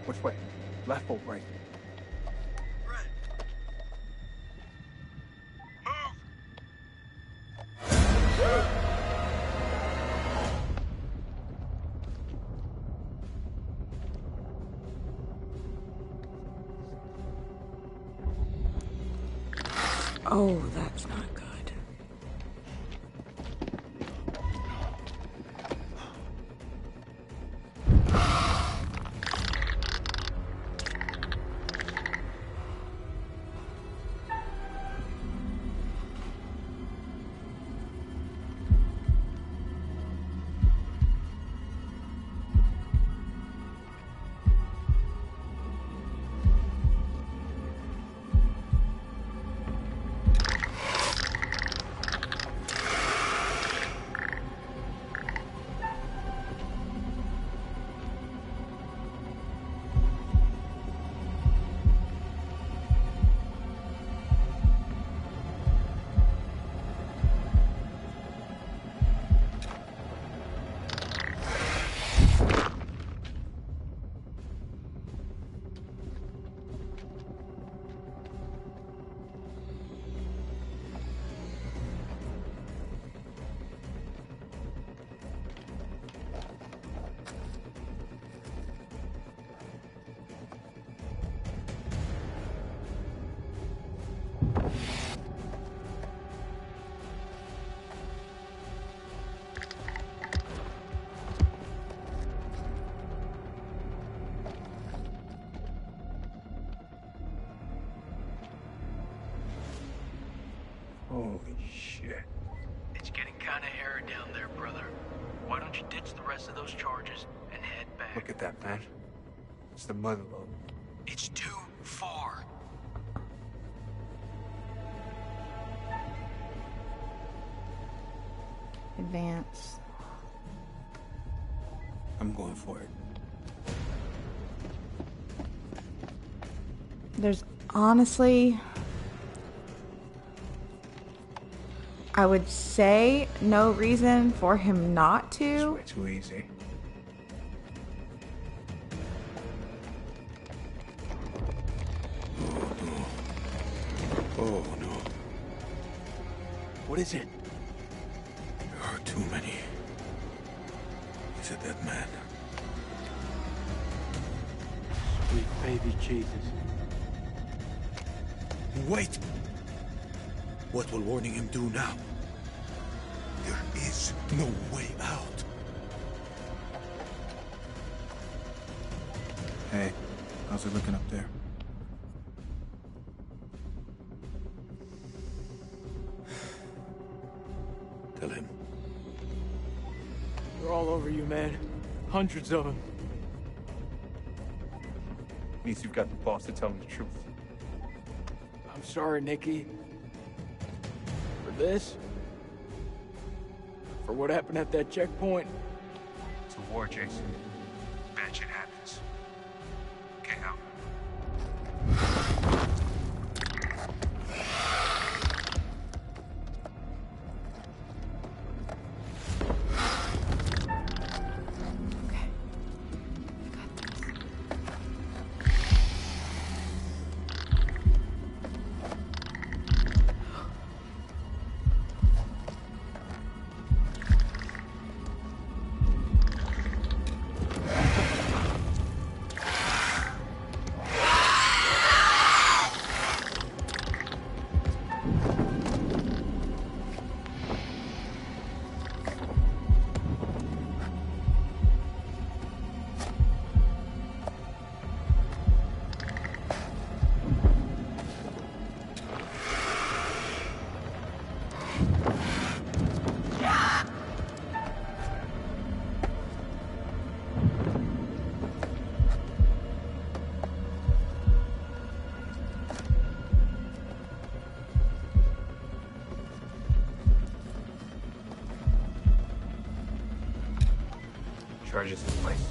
Which way? Left or right? Oh, that's not good. Holy shit. It's getting kind of hairy down there, brother. Why don't you ditch the rest of those charges and head back? Look at that, man. It's the mother lode. It's too far. Advance. I'm going for it. There's honestly, I would say no reason for him not It's to. way too easy. Oh no. What is it? There are too many. Is it that man? Sweet baby Jesus. Wait! What will warning him do now? There is no way out. Hey, how's it looking up there? Tell him. They're all over you, man. Hundreds of them. At least you've got the boss to tell me the truth. I'm sorry, Nikki. For this? For what happened at that checkpoint? It's a war, Jason. Bad shit happens. Get out. Charges in place.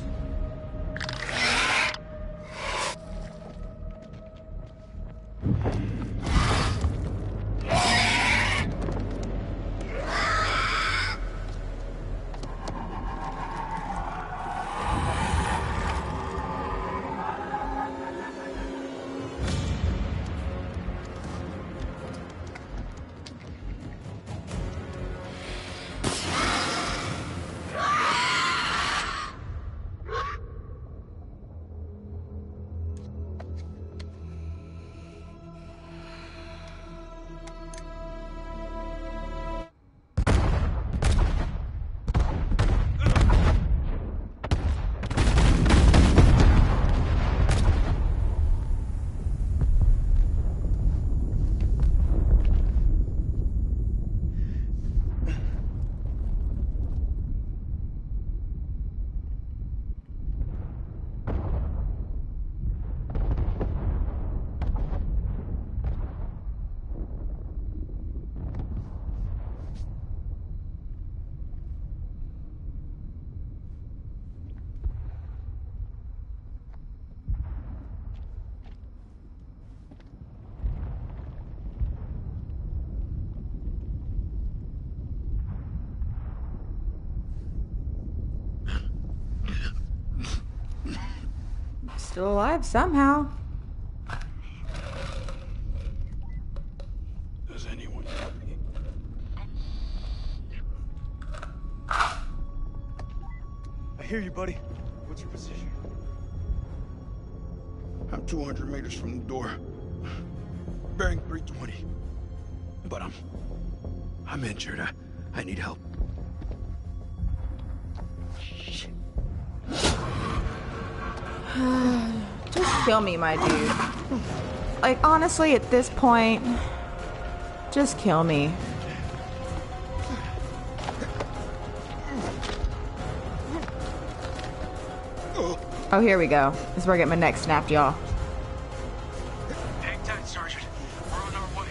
Still alive somehow. Does anyone help me? I hear you, buddy. What's your position? I'm 200 meters from the door. Bearing 320. But I'm injured. I need help. Just kill me, my dude. Like, honestly, at this point, just kill me. Oh, here we go. This is where I get my neck snapped, y'all. Hang tight, Sergeant. We're on our way.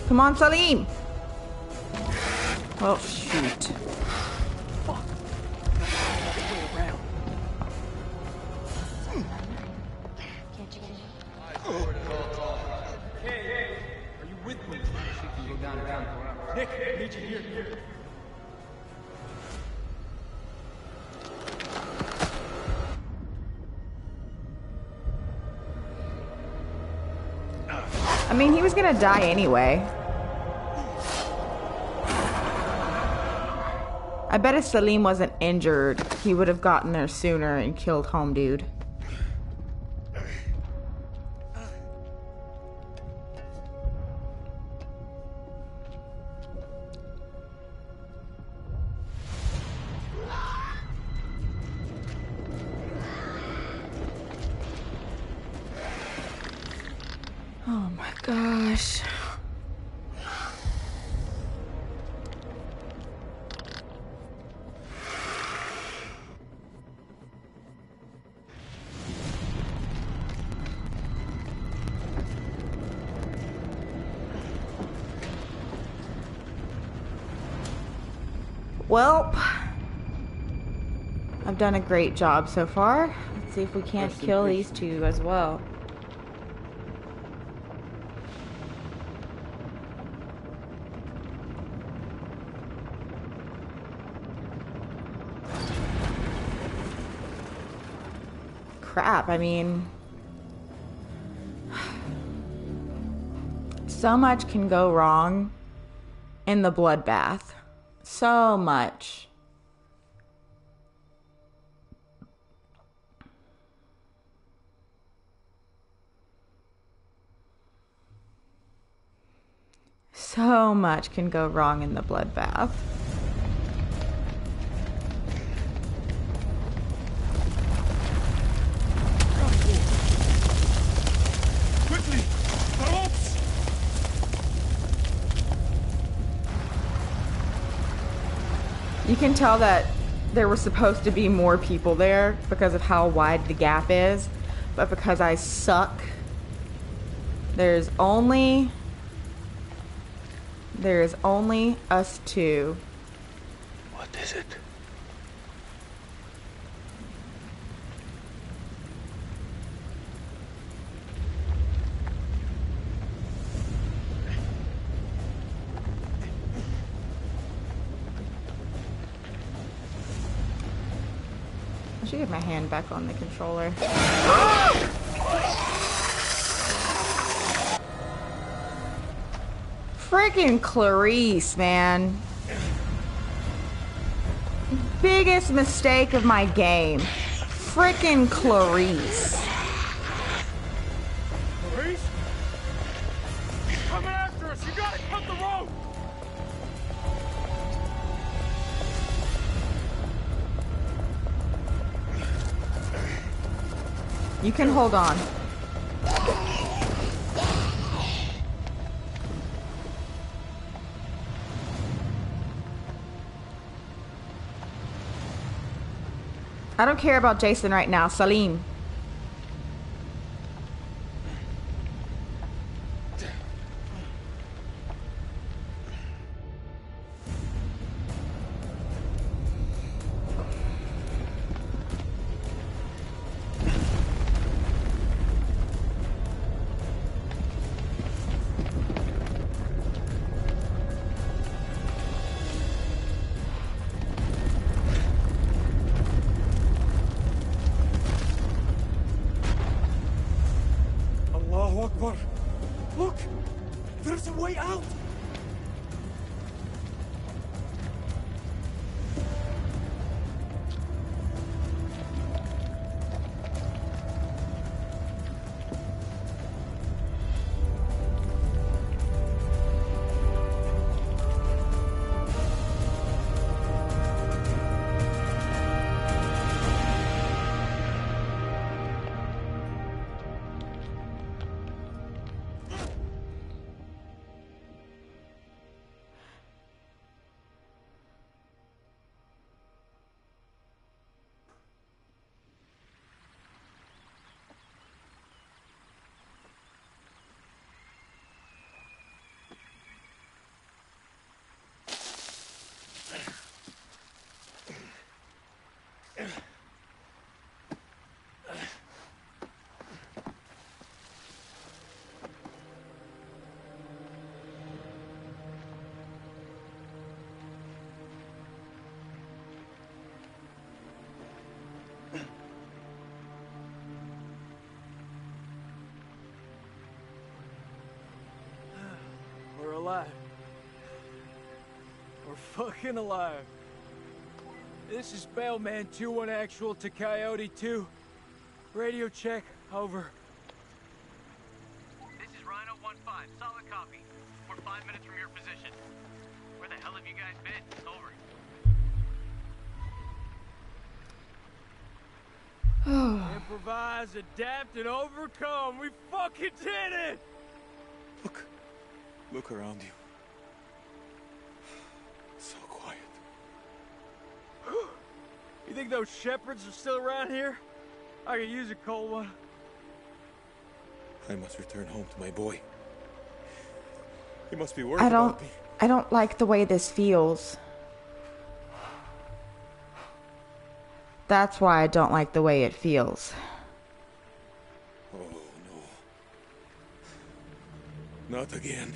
Come on, Salim! Oh, shoot. I mean, he was gonna die anyway. I bet if Salim wasn't injured, he would have gotten there sooner and killed home dude. Oh my gosh. Well, I've done a great job so far. Let's see if we can't kill these two as well. Crap, I mean, so much can go wrong in the bloodbath. So much. So much can go wrong in the bloodbath. Quickly! Oops! You can tell that there were supposed to be more people there because of how wide the gap is, but because I suck, there's only us two. What is it? I should get my hand back on the controller. Freaking Clarice, man. Biggest mistake of my game. Freaking Clarice. Maurice? He's coming after us! You gotta cut the road! You can hold on. I don't care about Jason right now. Salim. alive. We're fucking alive. This is Bellman 2-1 actual to Coyote 2. Radio check, over. This is Rhino 1-5, solid copy. We're 5 minutes from your position. Where the hell have you guys been? Over. Improvise, adapt, and overcome. We fucking did it! Look around you. So quiet. You think those shepherds are still around here? I could use a cold one. I must return home to my boy. He must be worried about me. I don't like the way this feels. That's why I don't like the way it feels. Oh, no. Not again.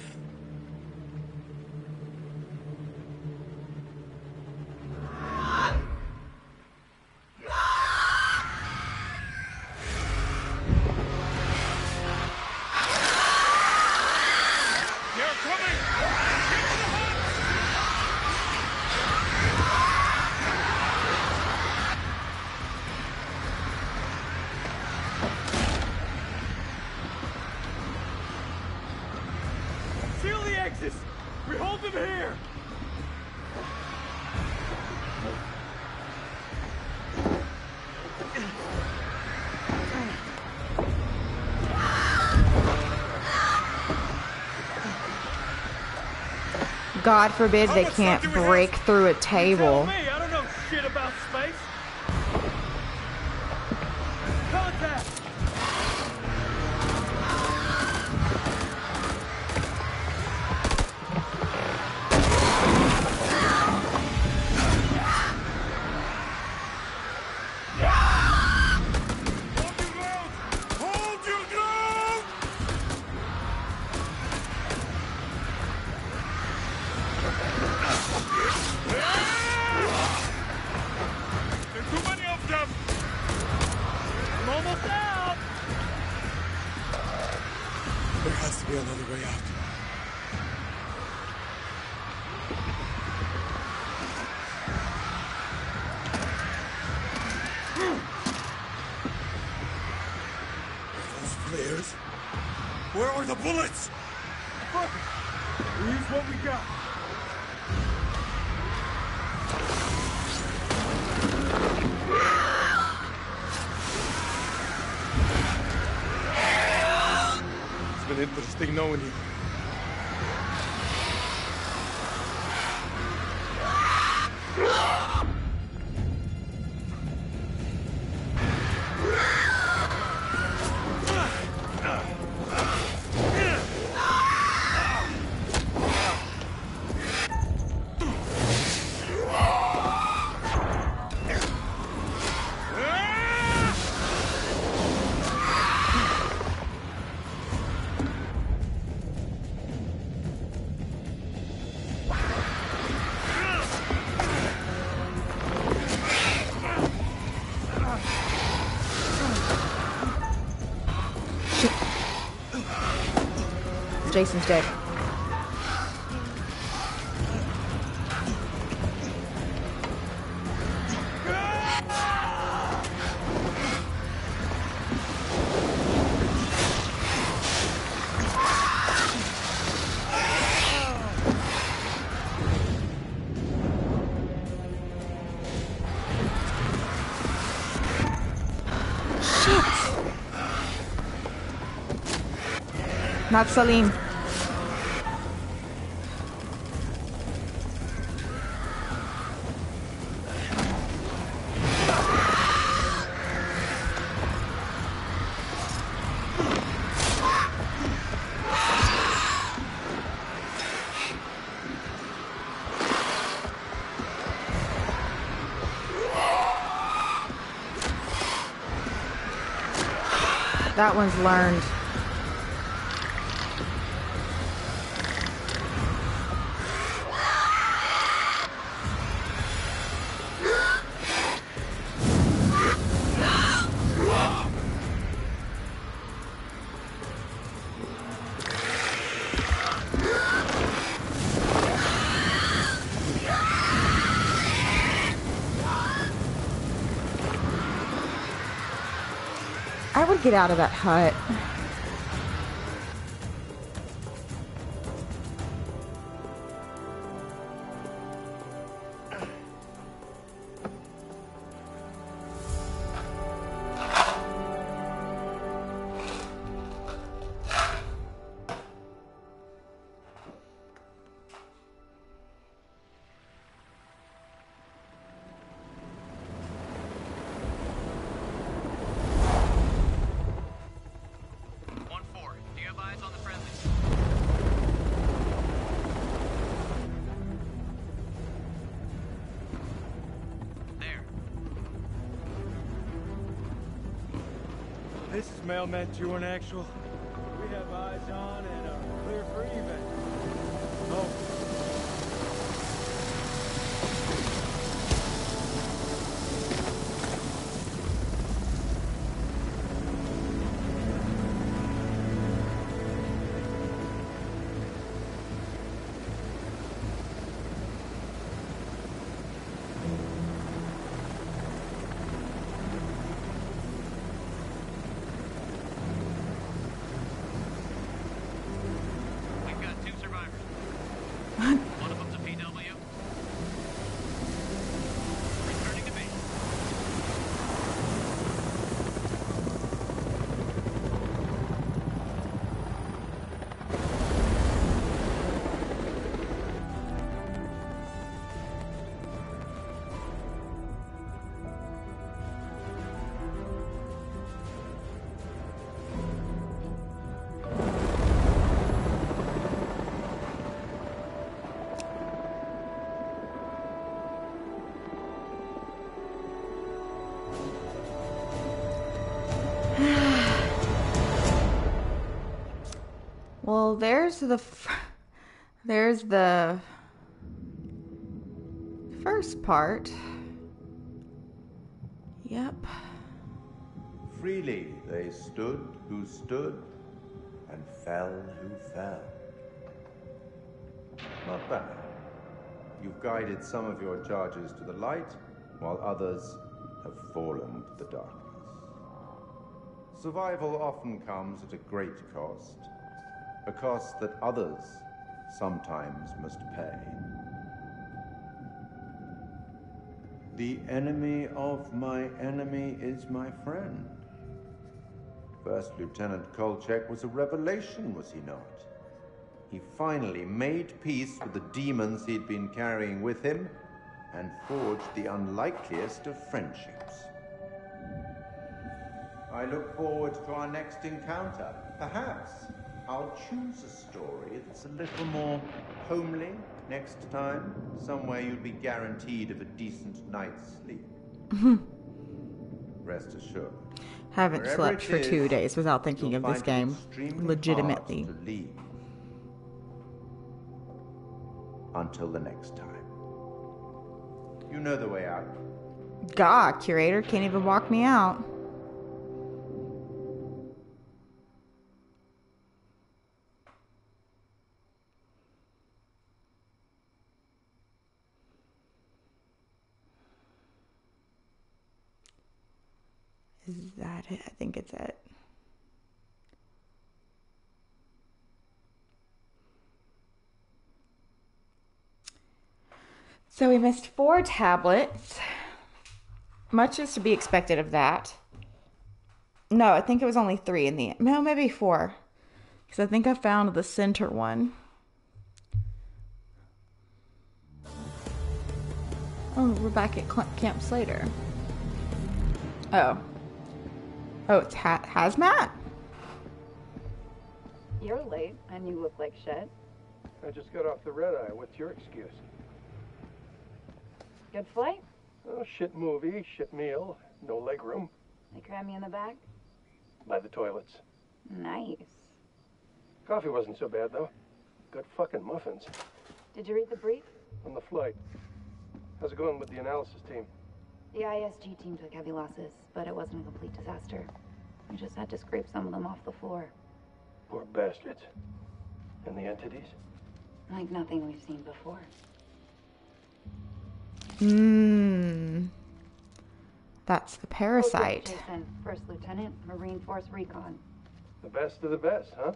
Seal the exits! We hold them here! God forbid they can't break through a table. Me, I don't know shit about space. Contact! Hold your ground! There's too many of them! I'm almost out! There has to be another way out. Those flares? Where are the bullets? Fuck it! We use what we got. It's been interesting knowing you. Jason's dead. Not Salim. That one's learned. get out of that hut. This is Mailman 2 in actual. We have eyes on and are clear for even. Oh. Well, there's the first part. Yep. Freely they stood who stood, and fell who fell. Not bad. You've guided some of your charges to the light, while others have fallen to the darkness. Survival often comes at a great cost, a cost that others sometimes must pay. The enemy of my enemy is my friend. First Lieutenant Kolchak was a revelation, was he not? He finally made peace with the demons he'd been carrying with him and forged the unlikeliest of friendships. I look forward to our next encounter. Perhaps I'll choose a story that's a little more homely next time, somewhere you'll be guaranteed of a decent night's sleep. Rest assured. Haven't slept for 2 days without thinking of this game. Legitimately. To leave. Until the next time. You know the way out. God, Curator can't even walk me out. Is that it? I think it's it. So we missed 4 tablets. Much is to be expected of that. No, I think it was only 3 in the end. No, maybe 4. Because I think I found the center one. Oh, we're back at Camp Slater. Oh. Oh, it's Hazmat? You're late, and you look like shit. I just got off the red eye. What's your excuse? Good flight? Oh, shit movie, shit meal, no leg room. They cram you in the back? By the toilets. Nice. Coffee wasn't so bad, though. Good fucking muffins. Did you read the brief? On the flight. How's it going with the analysis team? The ISG team took heavy losses, but it wasn't a complete disaster. We just had to scrape some of them off the floor. Poor bastards. And the entities? Like nothing we've seen That's the parasite. Jason, First Lieutenant, Marine Force Recon. The best of the best, huh?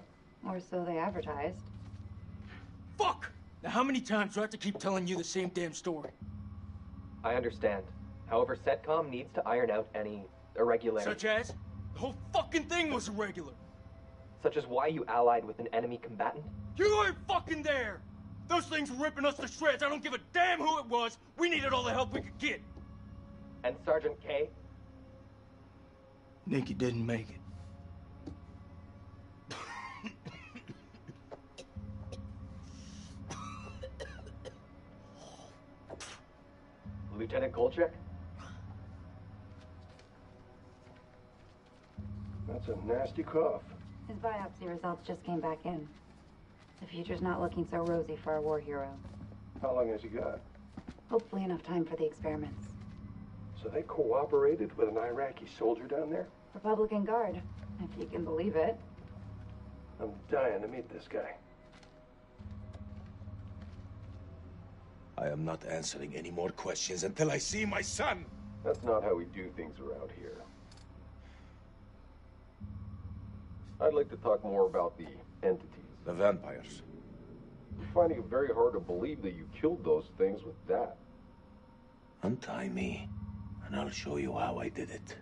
Or so they advertised. Fuck! Now how many times do I have to keep telling you the same damn story? I understand. However, CENTCOM needs to iron out any irregularities. Such as? The whole fucking thing was irregular. Such as why you allied with an enemy combatant? You weren't fucking there! Those things were ripping us to shreds. I don't give a damn who it was. We needed all the help we could get. And Sergeant K? Nikki didn't make it. Lieutenant Kolchak? That's a nasty cough. His biopsy results just came back in. The future's not looking so rosy for our war hero. How long has he got? Hopefully enough time for the experiments. So they cooperated with an Iraqi soldier down there? Republican Guard, if you can believe it. I'm dying to meet this guy. I am not answering any more questions until I see my son. That's not how we do things around here. I'd like to talk more about the entities. The vampires. I'm finding it very hard to believe that you killed those things with that. Untie me, and I'll show you how I did it.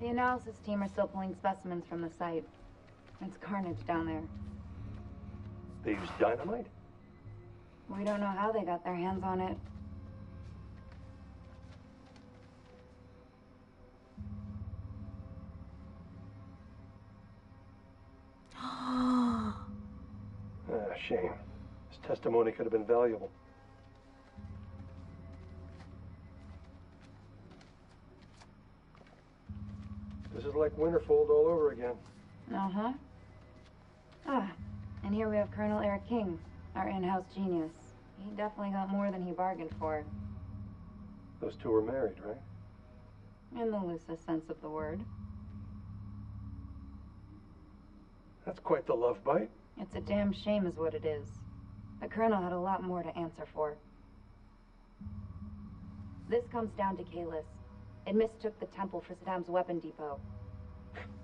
The analysis team are still pulling specimens from the site. It's carnage down there. They used dynamite? We don't know how they got their hands on it. Shame. His testimony could have been valuable. This is like Winterfold all over again. Uh-huh. Ah, and here we have Colonel Eric King, our in-house genius. He definitely got more than he bargained for. Those two were married, right? In the loosest sense of the word. That's quite the love bite. It's a damn shame is what it is. The Colonel had a lot more to answer for. This comes down to Kalis. It mistook the temple for Saddam's weapon depot.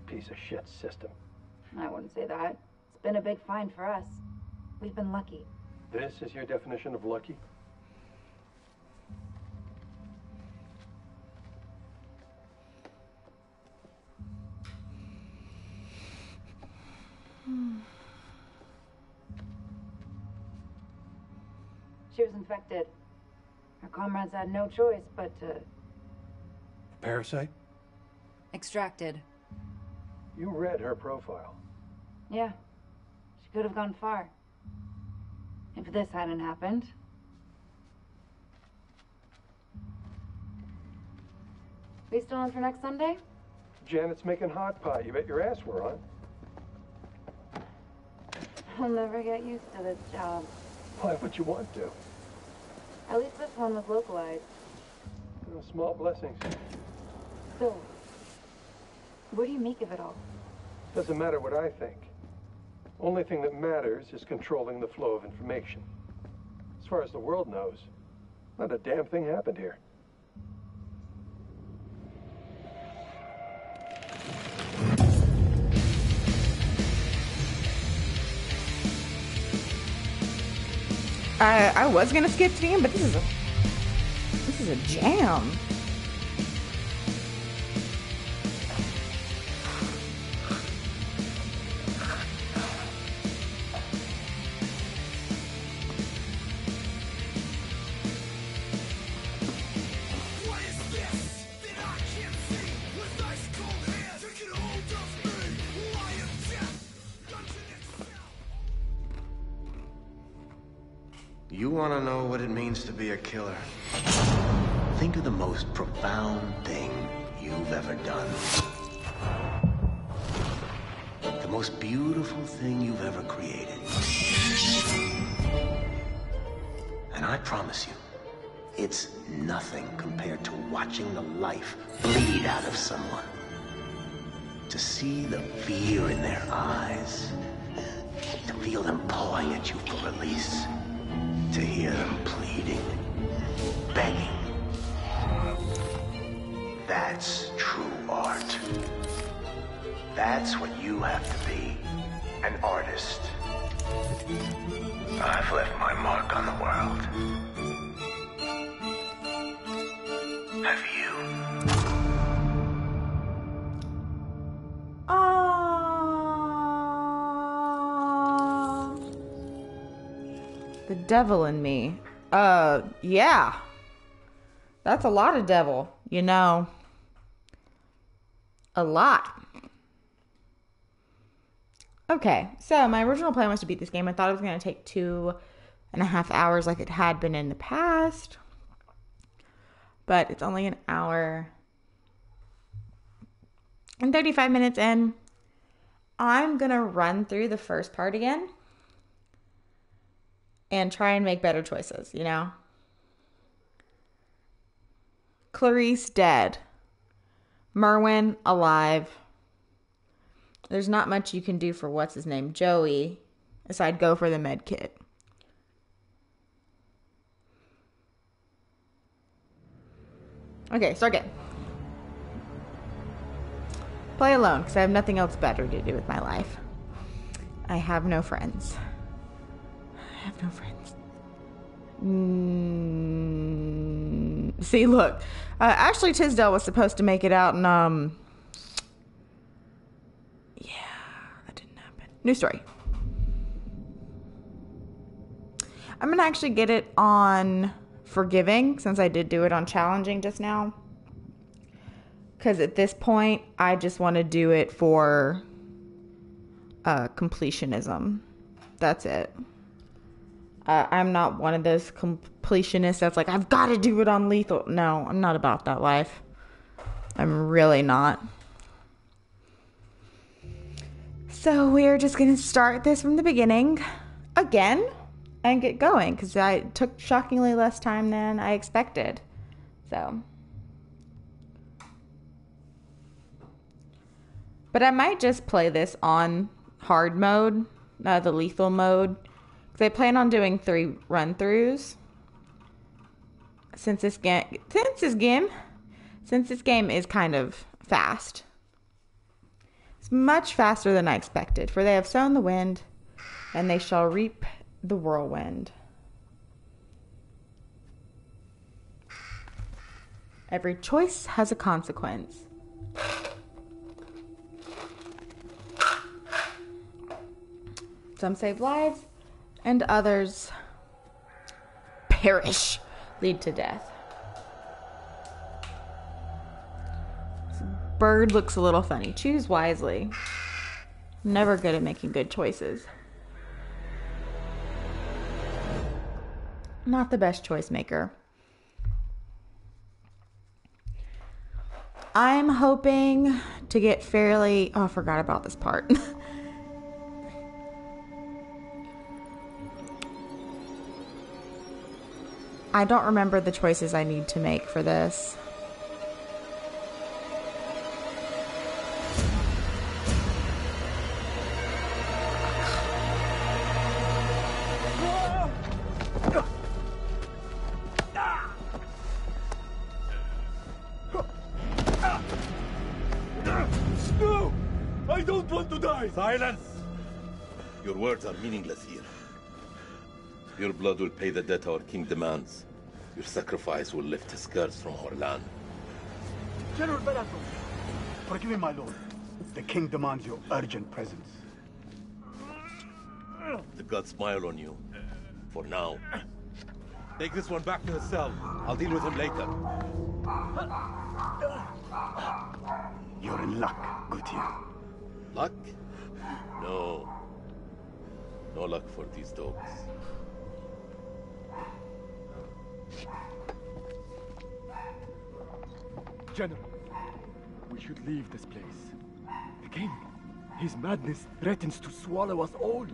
Piece of shit system. I wouldn't say that. It's been a big find for us. We've been lucky. This is your definition of lucky? She was infected. Her comrades had no choice but to... Parasite? Extracted. You read her profile. Yeah. She could have gone far. If this hadn't happened. We still on for next Sunday? Janet's making hot pot. You bet your ass we're on. I'll never get used to this job. Why would you want to? At least this one was localized. Small blessings. So, what do you make of it all? Doesn't matter what I think. Only thing that matters is controlling the flow of information. As far as the world knows, not a damn thing happened here. I was gonna skip team, but this is a jam. You want to know what it means to be a killer? Think of the most profound thing you've ever done. The most beautiful thing you've ever created. And I promise you, it's nothing compared to watching the life bleed out of someone. To see the fear in their eyes. To feel them pawing at you for release. To hear them pleading. begging. That's true art. That's what you have to be, an artist. I've left my mark on the world. Have you? The devil in me. Yeah. That's a lot of devil, you know. A lot. Okay, so my original plan was to beat this game. I thought it was going to take 2.5 hours like it had been in the past. But it's only an hour and 35 minutes in. I'm going to run through the first part again and try and make better choices, you know? Clarice dead. Merwin alive. There's not much you can do for what's his name, Joey, aside go for the med kit. Okay, start game. Play alone, because I have nothing else better to do with my life. I have no friends. I have no friends. See, look. Ashley Tisdale was supposed to make it out, and, yeah, that didn't happen. New story. I'm going to actually get it on Forgiving, since I did do it on Challenging just now. Because at this point, I just want to do it for completionism. That's it. I'm not one of those completionists that's like, I've got to do it on lethal. No, I'm not about that life. I'm really not. So we're just going to start this from the beginning again and get going, because I took shockingly less time than I expected. So. But I might just play this on hard mode, the lethal mode. Because I plan on doing 3 run-throughs. Since this game is kind of fast. It's much faster than I expected. For they have sown the wind, and they shall reap the whirlwind. Every choice has a consequence. Some save lives, and others perish, lead to death. This bird looks a little funny. Choose wisely. Never good at making good choices. Not the best choice maker. I'm hoping to get fairly... Oh, I forgot about this part. I don't remember the choices I need to make for this. No! I don't want to die! Silence! Your words are meaningless here. Your blood will pay the debt our king demands. Your sacrifice will lift his curse from our land. General Baratheon, forgive me, my lord. The king demands your urgent presence. The gods smile on you. For now. Take this one back to his cell. I'll deal with him later. You're in luck, Gutierrez. Luck? No. No luck for these dogs. General, we should leave this place. The king, his madness threatens to swallow us all.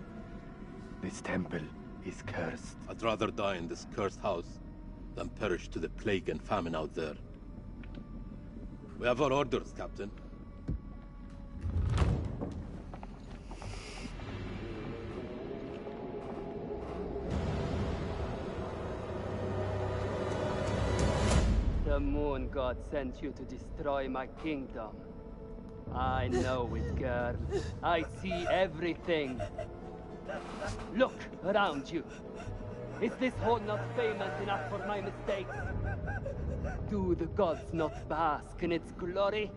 This temple is cursed. I'd rather die in this cursed house than perish to the plague and famine out there. We have our orders, Captain. The moon god sent you to destroy my kingdom. I know it, girl. I see everything. Look around you. Is this hole not famous enough for my mistakes? Do the gods not bask in its glory?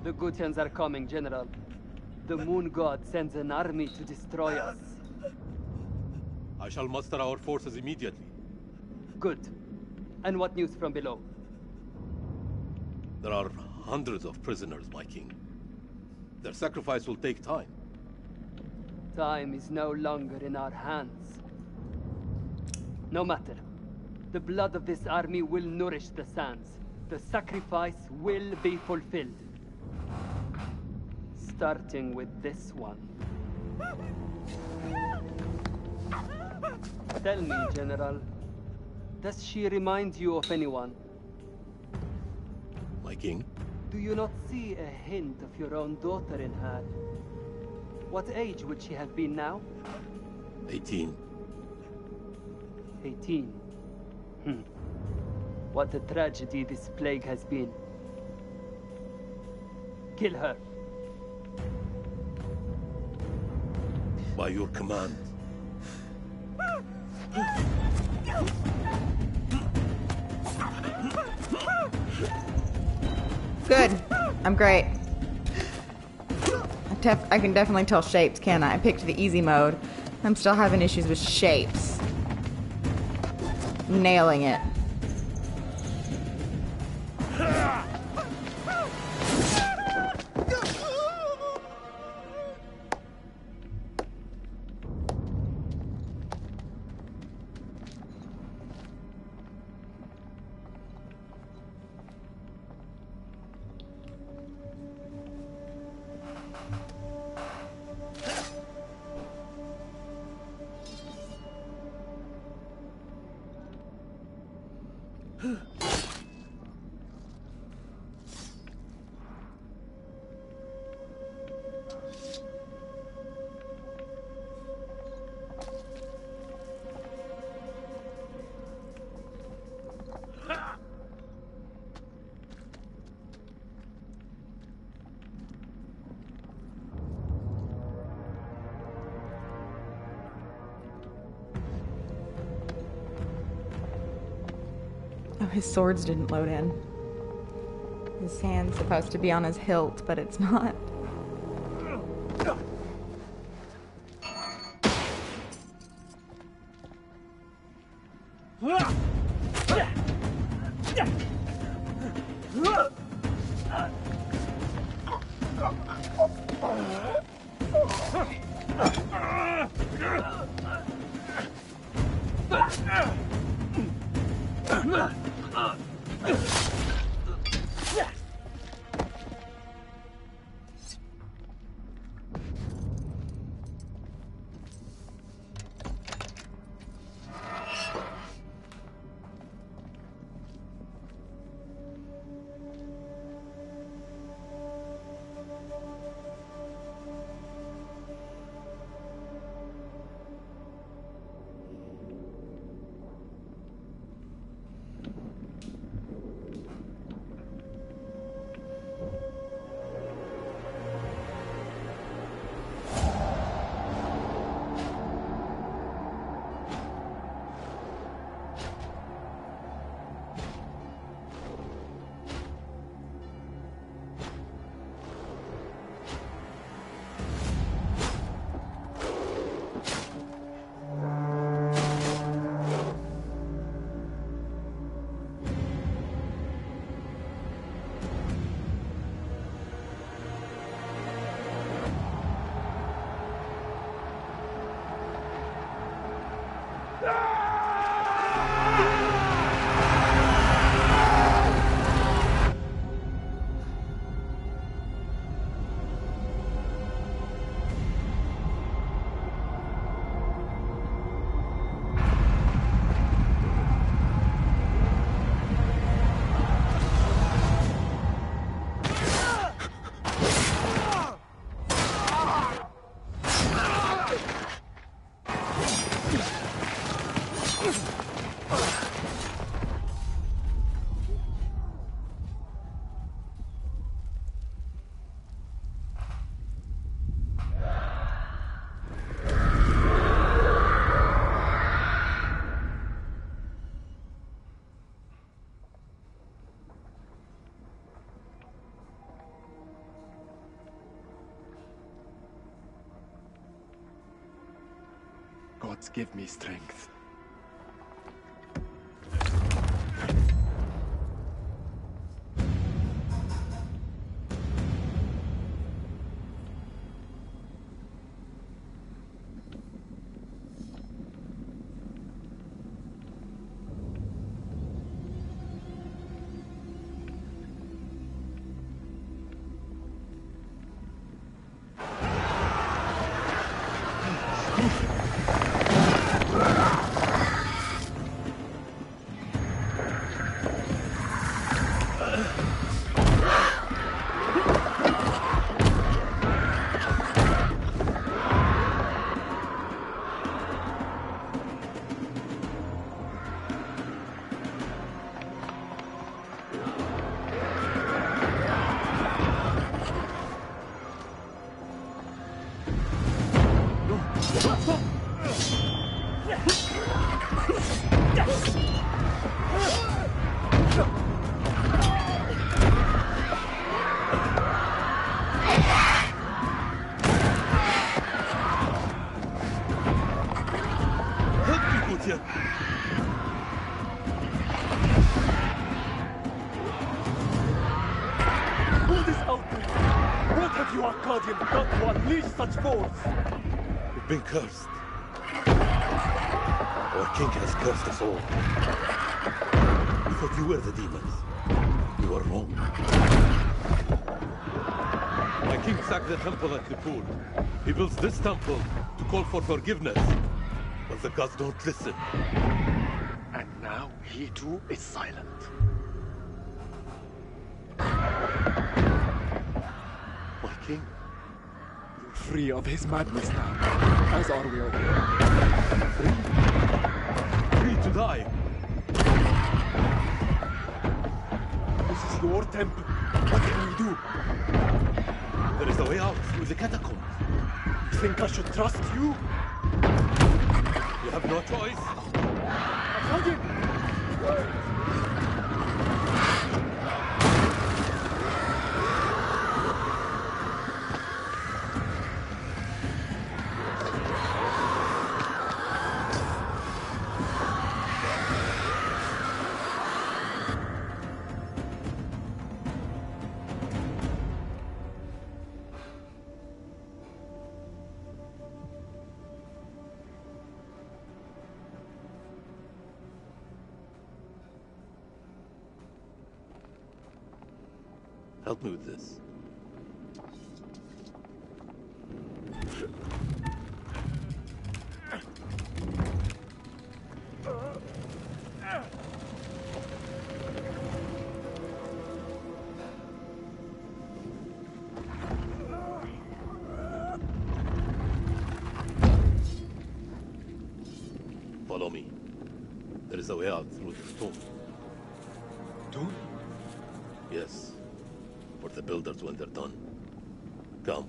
The Gutians are coming, General. The moon god sends an army to destroy us. I shall muster our forces immediately. Good. And what news from below? There are hundreds of prisoners, my king. Their sacrifice will take time. Time is no longer in our hands. No matter. The blood of this army will nourish the sands. The sacrifice will be fulfilled. Starting with this one. Tell me, General, does she remind you of anyone? My king? Do you not see a hint of your own daughter in her? What age would she have been now? 18. 18. What a tragedy this plague has been. Kill her. By your command. Good. I'm great. I can definitely tell shapes, can't I? I picked the easy mode. I'm still having issues with shapes. Nailing it. Oh, his swords didn't load in. His hand's supposed to be on his hilt, but it's not. Gods give me strength. What is outrage? What have you Arcadian done to unleash such force? We've been cursed. Our king has cursed us all. We thought you were the demons. You were wrong. My king sacked the temple at the pool. He builds this temple to call for forgiveness. But the gods don't listen. And now he too is silent. My king? You're free of his madness now, as are we all. Free to die. This is your temple. What can we do? There is a way out through the catacombs. You think I should trust you? You have no choice. Help me with this. Follow me. There is a way out through the stone. Tomb? Yes. For the builders when they're done. Come.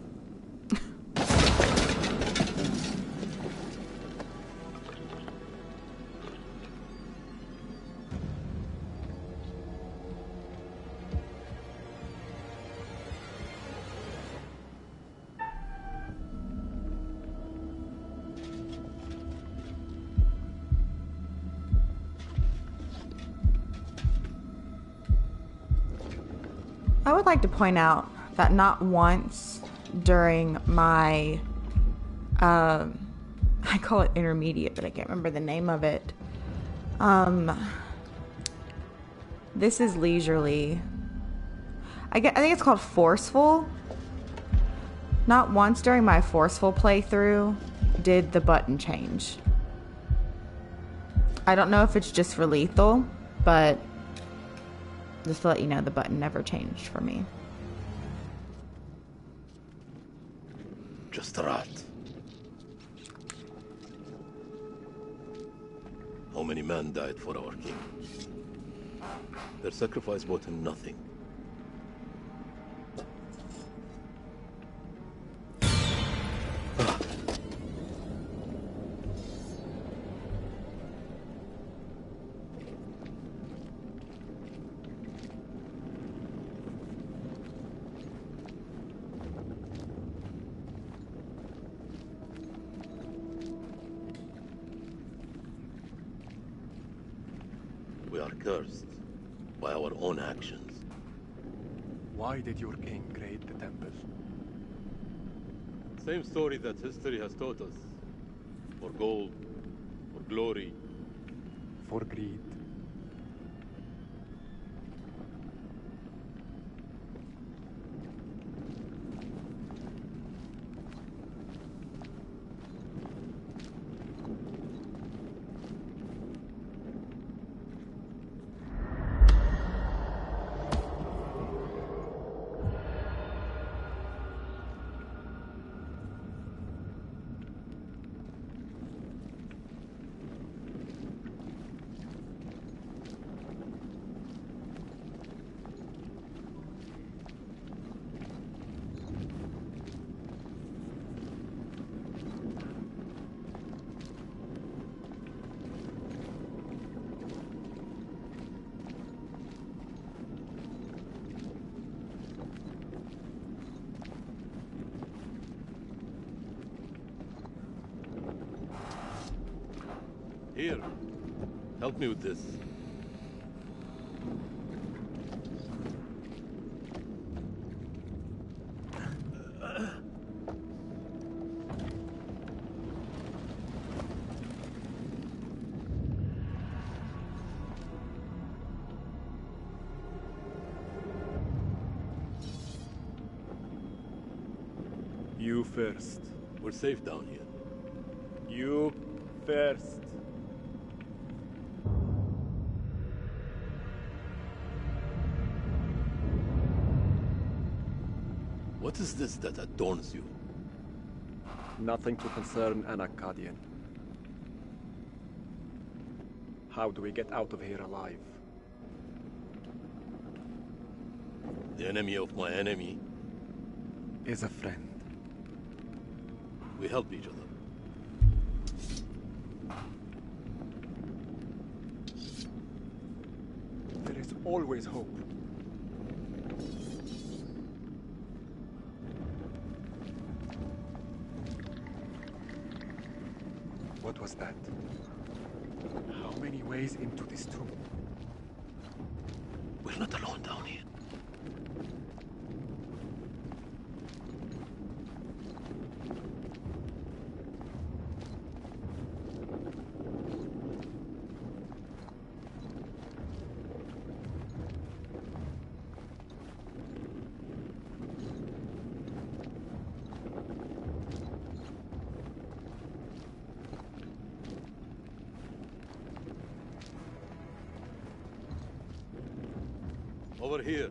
I would like to point out that not once during my, I call it intermediate, but I can't remember the name of it. This is leisurely. I think it's called forceful. Not once during my forceful playthrough did the button change. I don't know if it's just for lethal, but just to let you know, the button never changed for me. Just a rat. How many men died for our king? Their sacrifice brought him nothing. We are cursed by our own actions. Why did your king create the temple? Same story that history has taught us. For gold, for glory. For greed. Here, help me with this. You first. We're safe down here. You first. What is this that adorns you? Nothing to concern an Akkadian. How do we get out of here alive? The enemy of my enemy is a friend. We help each other. There is always hope. What was that? How many ways into this tomb? We're not alone down here. Over here.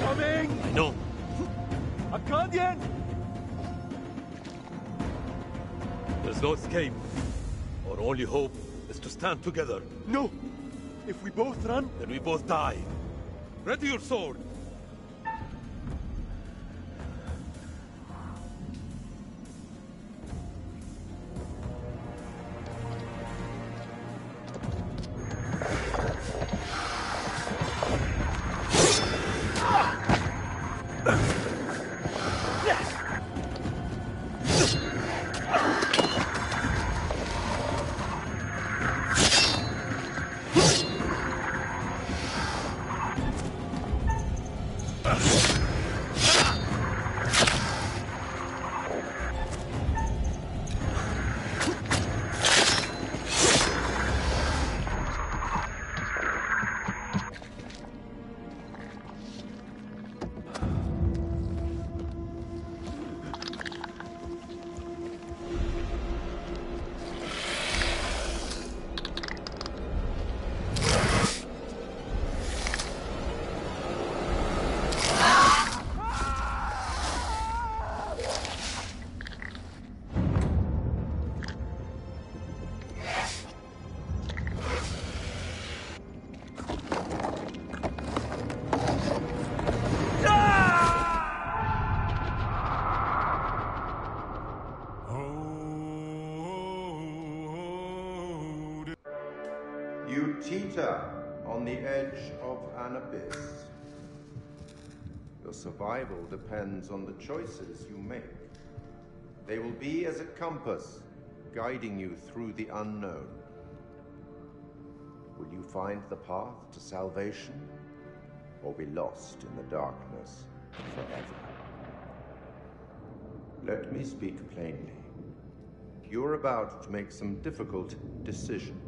Coming! I know. Akkadian! There's no escape. Our only hope is to stand together. No! If we both run, then we both die. Ready your sword. You teeter on the edge of an abyss. Your survival depends on the choices you make. They will be as a compass, guiding you through the unknown. Will you find the path to salvation, or be lost in the darkness forever? Let me speak plainly. You're about to make some difficult decisions.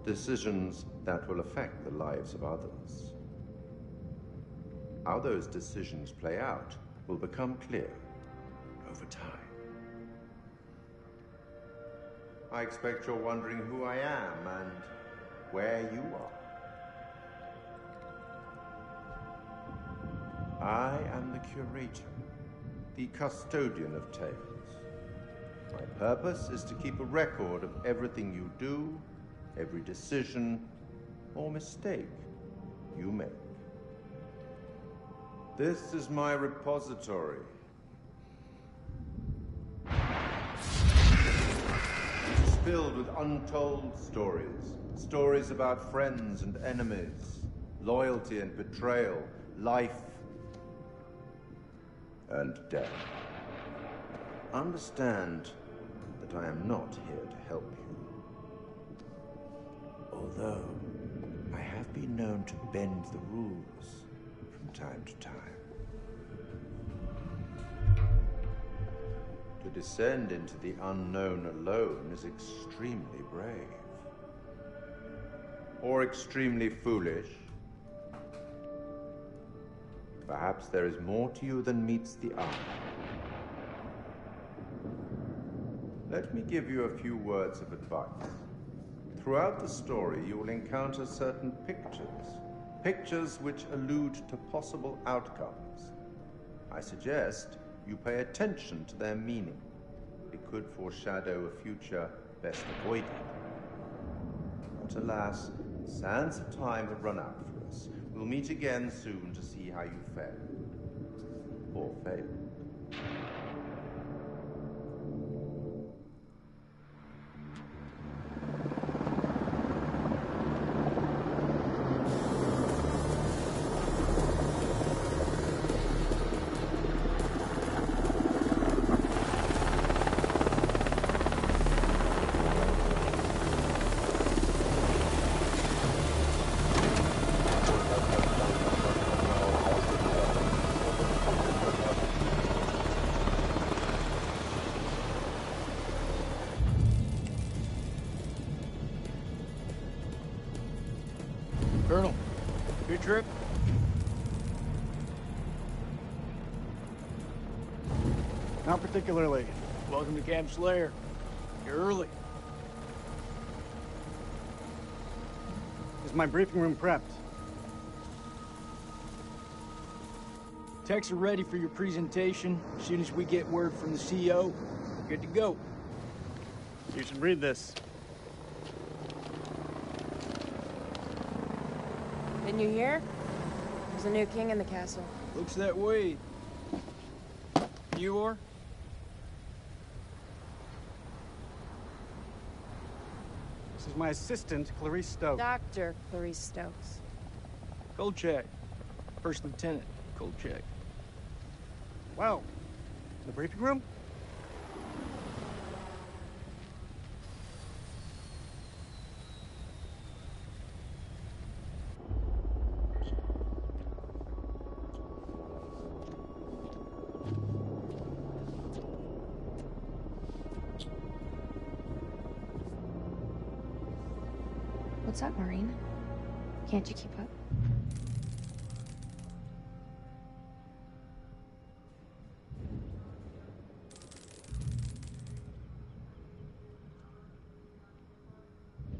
Decisions that will affect the lives of others. How those decisions play out will become clear over time. I expect you're wondering who I am and where you are. I am the curator, the custodian of tales. My purpose is to keep a record of everything you do, every decision or mistake you make. This is my repository. It's filled with untold stories. Stories about friends and enemies, loyalty and betrayal, life and death. Understand that I am not here to help you. Although I have been known to bend the rules from time to time. To descend into the unknown alone is extremely brave. Or extremely foolish. Perhaps there is more to you than meets the eye. Let me give you a few words of advice. Throughout the story, you will encounter certain pictures which allude to possible outcomes. I suggest you pay attention to their meaning. It could foreshadow a future best avoided. But alas, sands of time have run out for us. We'll meet again soon to see how you fare. Or fail. Colonel, good trip? Not particularly. Welcome to Camp Slayer. You're early. Is my briefing room prepped? Techs are ready for your presentation. As soon as we get word from the CEO, we're good to go. You should read this. Didn't you hear? There's a new king in the castle. Looks that way. You are? This is my assistant, Clarice Stokes. Dr. Clarice Stokes. Kolchak. First Lieutenant Kolchak. Well, the briefing room? What's up, Marine? Can't you keep up?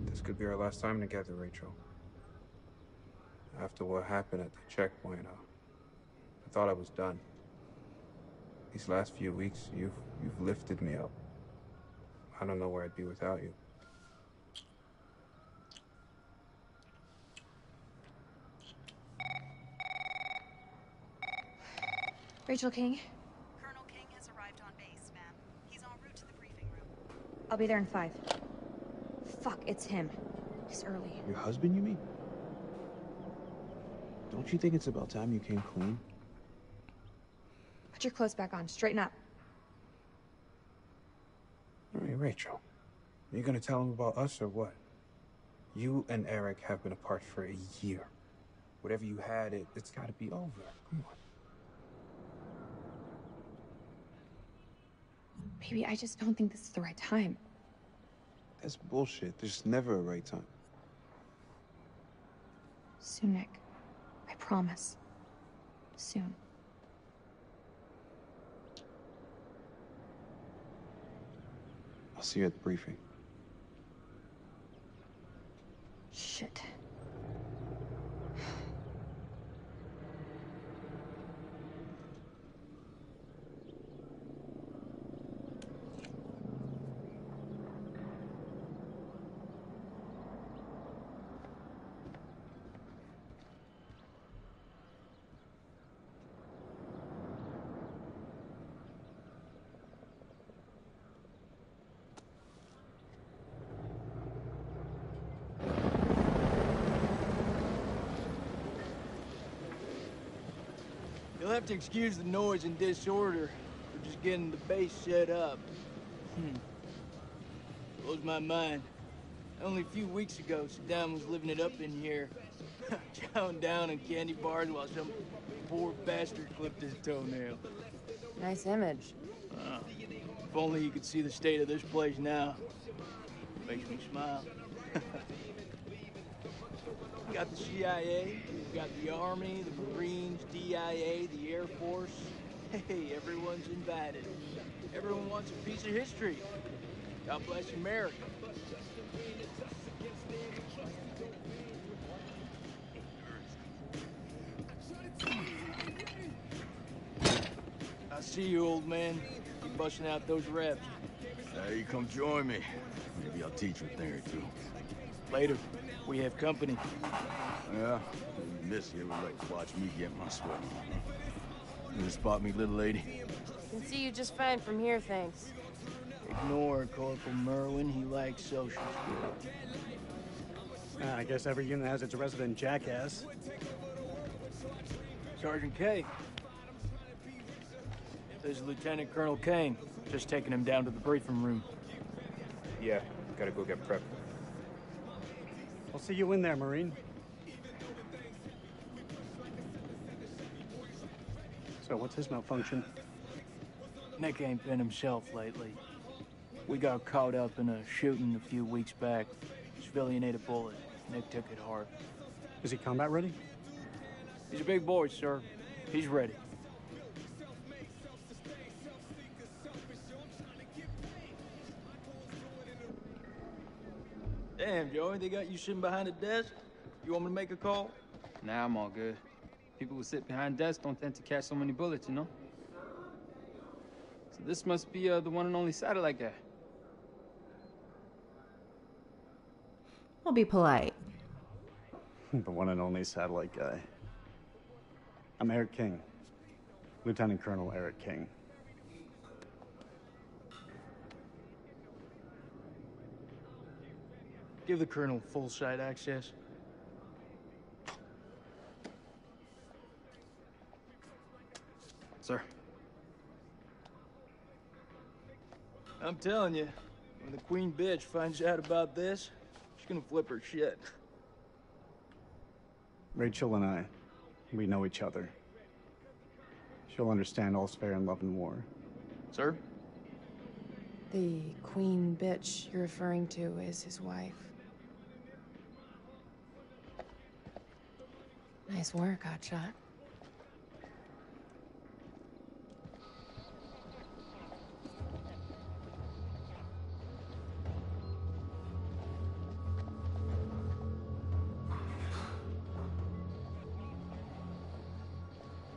This could be our last time together, Rachel. After what happened at the checkpoint, I thought I was done. These last few weeks, you've lifted me up. I don't know where I'd be without you. Rachel King? Colonel King has arrived on base, ma'am. He's en route to the briefing room. I'll be there in 5. Fuck, it's him. He's early. Your husband, you mean? Don't you think it's about time you came clean? Put your clothes back on. Straighten up. All right, Rachel. Are you gonna tell him about us or what? You and Eric have been apart for a year. Whatever you had, it's gotta be over. Come on. Baby, I just don't think this is the right time. That's bullshit. There's never a right time. Soon, Nick. I promise. Soon. I'll see you at the briefing. Shit. You'll have to excuse the noise and disorder. We're just getting the base set up. Blows my mind. Only a few weeks ago, Saddam was living it up in here. Chowing down on candy bars while some poor bastard clipped his toenail. Nice image. If only you could see the state of this place now. Makes me smile. We got the CIA, we've got the Army, the Marines, DIA, the Air Force. Hey, everyone's invited. Everyone wants a piece of history. God bless America. I see you, old man. Keep busting out those reps. You come join me. Maybe I'll teach you a thing or two. Later. We have company. Yeah? Miss here would like to watch me get my sweat on. You spot me, little lady? Can see you just fine from here, thanks. Ignore Corporal Merwin. He likes social skills. I guess every unit has its resident jackass. Sergeant K. This is Lieutenant Colonel Kane. Just taking him down to the briefing room. Yeah, gotta go get prepped. I'll see you in there, Marine. So what's his malfunction? Nick ain't been himself lately. We got caught up in a shooting a few weeks back. Civilian ate a bullet. Nick took it hard. Is he combat ready? He's a big boy, sir. He's ready. Damn, Joey, they got you sitting behind a desk? You want me to make a call? Nah, I'm all good. People who sit behind desks don't tend to catch so many bullets, you know? So this must be the one and only satellite guy. I'll be polite. The one and only satellite guy. I'm Eric King. Lieutenant Colonel Eric King. Give the Colonel full site access. Sir. I'm telling you, when the Queen bitch finds out about this, she's gonna flip her shit. Rachel and I, we know each other. She'll understand all's fair in love and war. Sir? The Queen bitch you're referring to is his wife. Nice work, hotshot.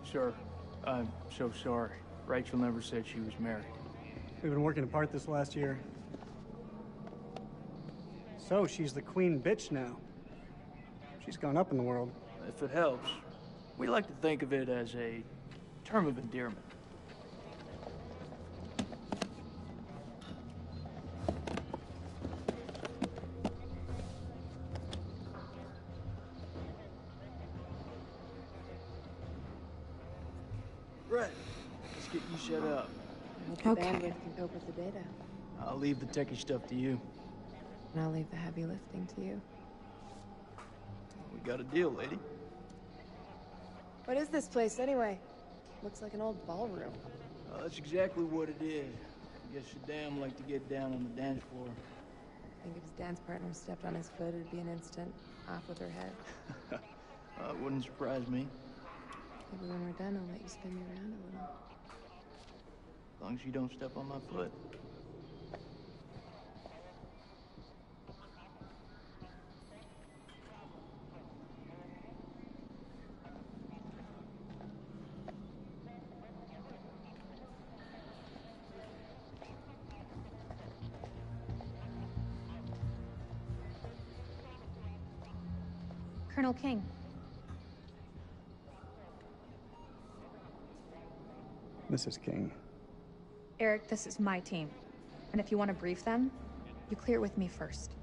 Sir, I'm so sorry. Rachel never said she was married. We've been working apart this last year. So, she's the Queen bitch now. She's gone up in the world. If it helps, we like to think of it as a term of endearment. Right. Let's get you set up. I hope the bandwidth can cope with the data. I'll leave the techie stuff to you. And I'll leave the heavy lifting to you. We got a deal, lady. What is this place, anyway? Looks like an old ballroom. That's exactly what it is. I guess your dam like to get down on the dance floor. I think if his dance partner stepped on his foot, it'd be an instant off with her head. It wouldn't surprise me. Maybe when we're done, I'll let you spin me around a little. As long as you don't step on my foot. Colonel King. Mrs. King. Eric, this is my team. And if you want to brief them, you clear it with me first.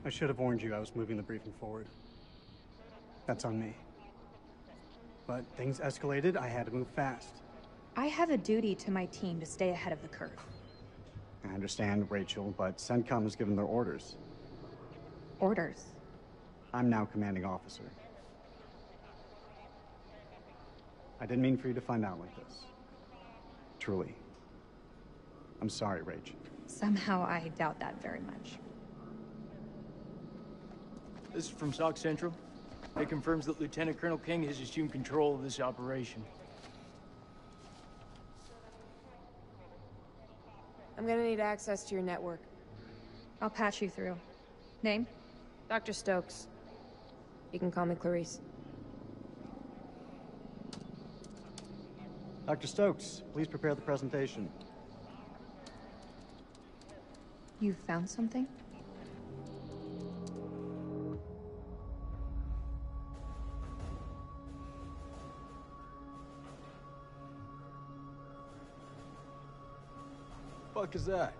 I should have warned you I was moving the briefing forward. That's on me. But things escalated, I had to move fast. I have a duty to my team to stay ahead of the curve. I understand, Rachel, but CENTCOM has given their orders. Orders? I'm now commanding officer. I didn't mean for you to find out like this. Truly. I'm sorry, Rach. Somehow I doubt that very much. This is from SOC Central. It confirms that Lieutenant Colonel King has assumed control of this operation. I'm gonna need access to your network. I'll patch you through. Name? Dr. Stokes. You can call me Clarice. Dr. Stokes, please prepare the presentation. You found something? Fuck is that?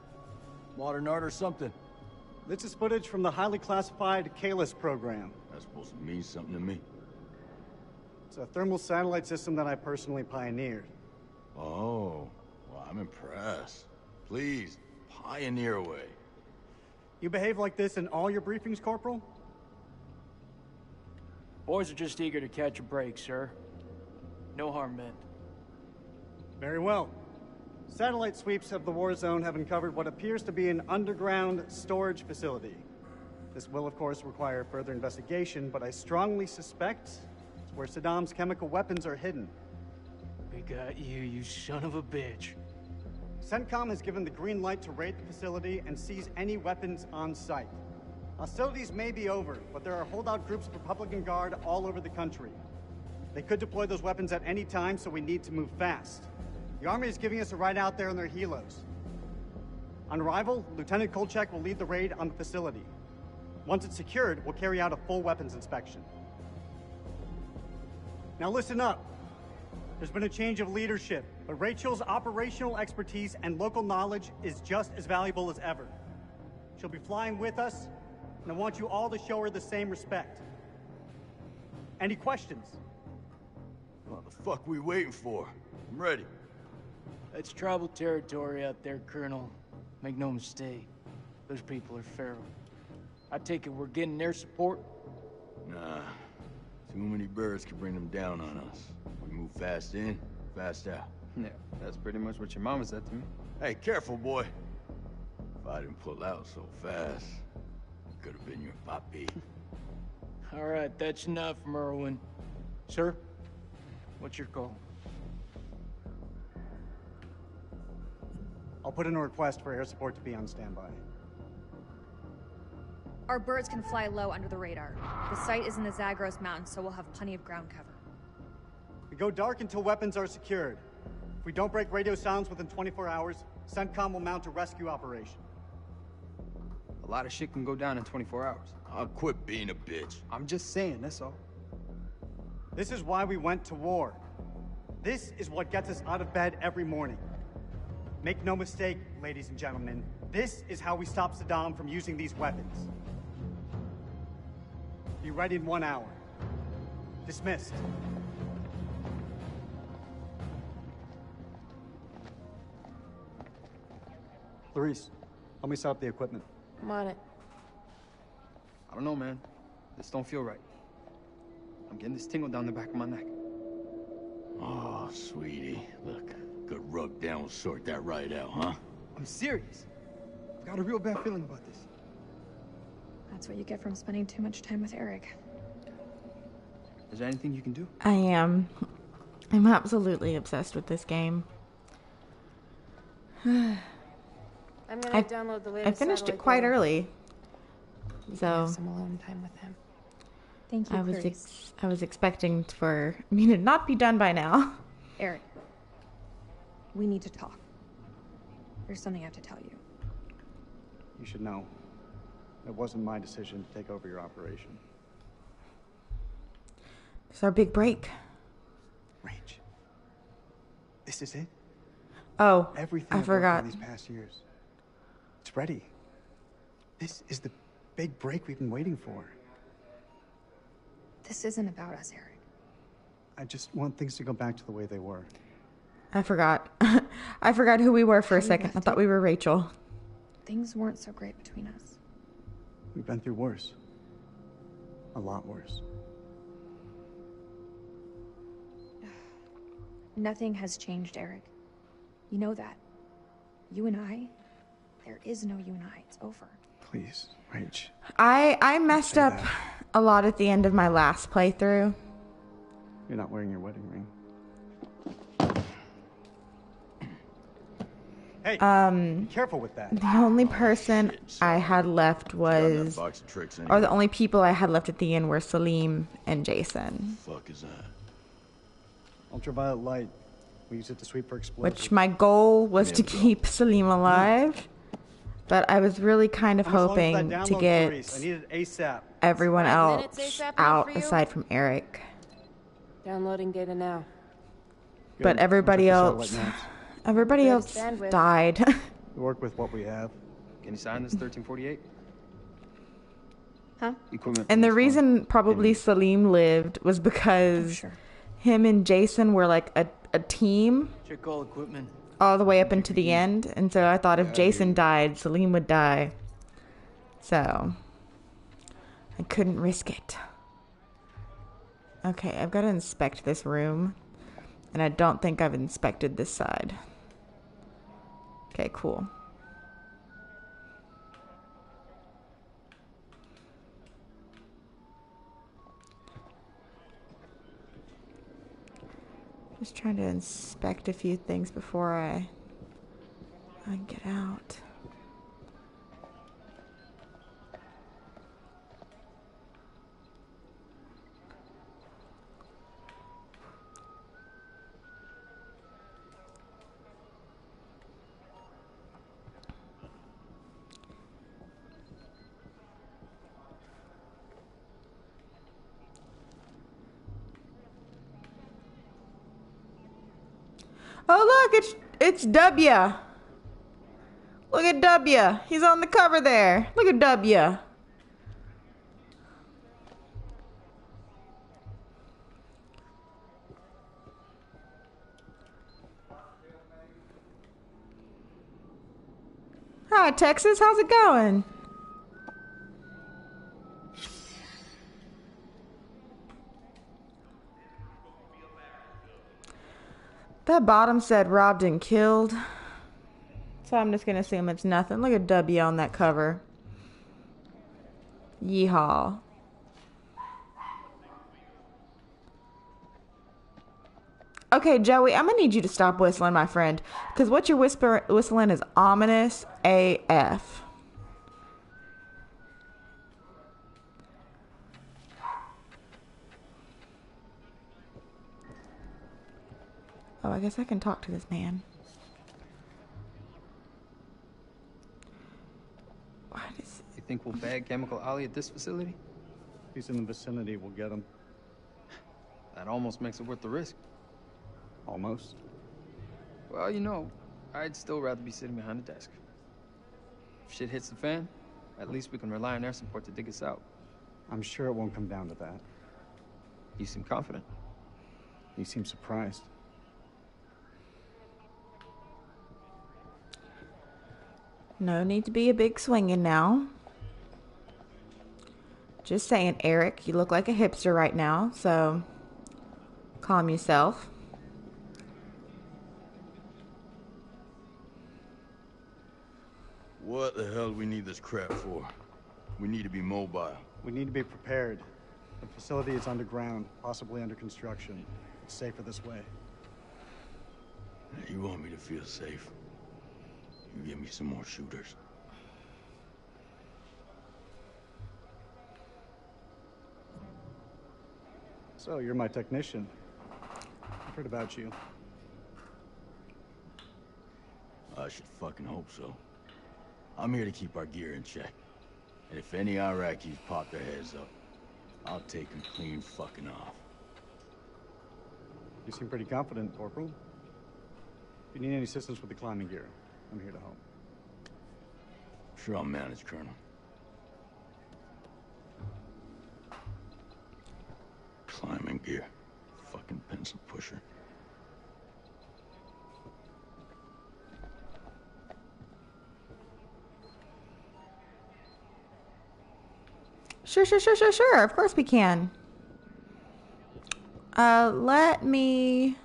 Modern art or something? This is footage from the highly classified Kalis program. That's supposed to mean something to me. It's a thermal satellite system that I personally pioneered. Oh, well, I'm impressed. Please, pioneer away. You behave like this in all your briefings, Corporal? Boys are just eager to catch a break, sir. No harm meant. Very well. Satellite sweeps of the war zone have uncovered what appears to be an underground storage facility. This will, of course, require further investigation, but I strongly suspect it's where Saddam's chemical weapons are hidden. We got you, you son of a bitch. CENTCOM has given the green light to raid the facility and seize any weapons on site. Hostilities may be over, but there are holdout groups of Republican Guard all over the country. They could deploy those weapons at any time, so we need to move fast. The Army is giving us a ride out there in their helos. On arrival, Lieutenant Kolchak will lead the raid on the facility. Once it's secured, we'll carry out a full weapons inspection. Now listen up. There's been a change of leadership, but Rachel's operational expertise and local knowledge is just as valuable as ever. She'll be flying with us, and I want you all to show her the same respect. Any questions? What the fuck we waiting for? I'm ready. That's tribal territory out there, Colonel. Make no mistake. Those people are feral. I take it we're getting their support? Nah. Too many birds could bring them down on us. We move fast in, fast out. Yeah, that's pretty much what your mama said to me. Hey, careful, boy. If I didn't pull out so fast, it could have been your papi. All right, that's enough, Merwin. Sir, what's your call? I'll put in a request for air support to be on standby. Our birds can fly low under the radar. The site is in the Zagros Mountains, so we'll have plenty of ground cover. We go dark until weapons are secured. If we don't break radio silence within 24 hours, CENTCOM will mount a rescue operation. A lot of shit can go down in 24 hours. I'll quit being a bitch. I'm just saying, that's all. This is why we went to war. This is what gets us out of bed every morning. Make no mistake, ladies and gentlemen, this is how we stop Saddam from using these weapons. Be ready in 1 hour. Dismissed. Clarice, help me set up the equipment. I'm on it. I don't know, man. This don't feel right. I'm getting this tingle down the back of my neck. Oh, sweetie. Look, good rub down will sort that right out, huh? I'm serious. I've got a real bad feeling about this. That's what you get from spending too much time with Eric. Is there anything you can do? I am. I'm absolutely obsessed with this game. I'm gonna download the latest. I finished it quite early. So have some alone time with him. Thank you, I was expecting for me to not be done by now. Eric, we need to talk. There's something I have to tell you. You should know. It wasn't my decision to take over your operation. It's our big break. Rach, this is it? Oh, everything I I've forgot. worked on these past years. It's ready. This is the big break we've been waiting for. This isn't about us, Eric. I just want things to go back to the way they were. I forgot. I forgot who we were for a second. I thought we were Rachel. Things weren't so great between us. We've been through worse. A lot worse. Nothing has changed, Eric. You know that. You and I, there is no you and I. It's over. Please, Rach. I messed up a lot at the end of my last playthrough. You're not wearing your wedding ring. Hey, be careful with that. The only person I had left was, or the only people I had left at the end were Salim and Jason. Fuck is that? Ultraviolet light. We use it to sweep for explosives. Which my goal was to keep Salim alive, but I was really kind of hoping to get everyone else out aside from Eric. Downloading data now. But everybody else died. We work with what we have. Can you sign this 1348? Huh? Equipment. And the reason probably Salim lived was because him and Jason were like a team Check all equipment. all the way up into the end. And so I thought if Jason died, Salim would die. So I couldn't risk it. Okay, I've got to inspect this room. And I don't think I've inspected this side. Okay, cool. Just trying to inspect a few things before I get out. Oh look, it's W. Look at W. He's on the cover there. Look at W. Hi, Texas. How's it going? That bottom said robbed and killed. So I'm just going to assume it's nothing. Look at W on that cover. Yeehaw. Okay, Joey, I'm going to need you to stop whistling, my friend. Because what you're whistling is ominous AF. Oh, I guess I can talk to this man. What is... You think we'll bag Chemical Ollie at this facility? If he's in the vicinity, we'll get him. That almost makes it worth the risk. Almost? Well, you know, I'd still rather be sitting behind a desk. If shit hits the fan, at least we can rely on air support to dig us out. I'm sure it won't come down to that. You seem confident. You seem surprised. No need to be a big swinging now. Just saying, Eric, you look like a hipster right now, so calm yourself. What the hell do we need this crap for? We need to be mobile. We need to be prepared. The facility is underground, possibly under construction. It's safer this way. You want me to feel safe? You give me some more shooters. So, you're my technician. I've heard about you. I should fucking hope so. I'm here to keep our gear in check. And if any Iraqis pop their heads up, I'll take them clean fucking off. You seem pretty confident, Corporal. If you need any assistance with the climbing gear, I'm here to help. Sure, I'll manage, Colonel. Climbing gear. Fucking pencil pusher. Sure. Of course we can. Let me...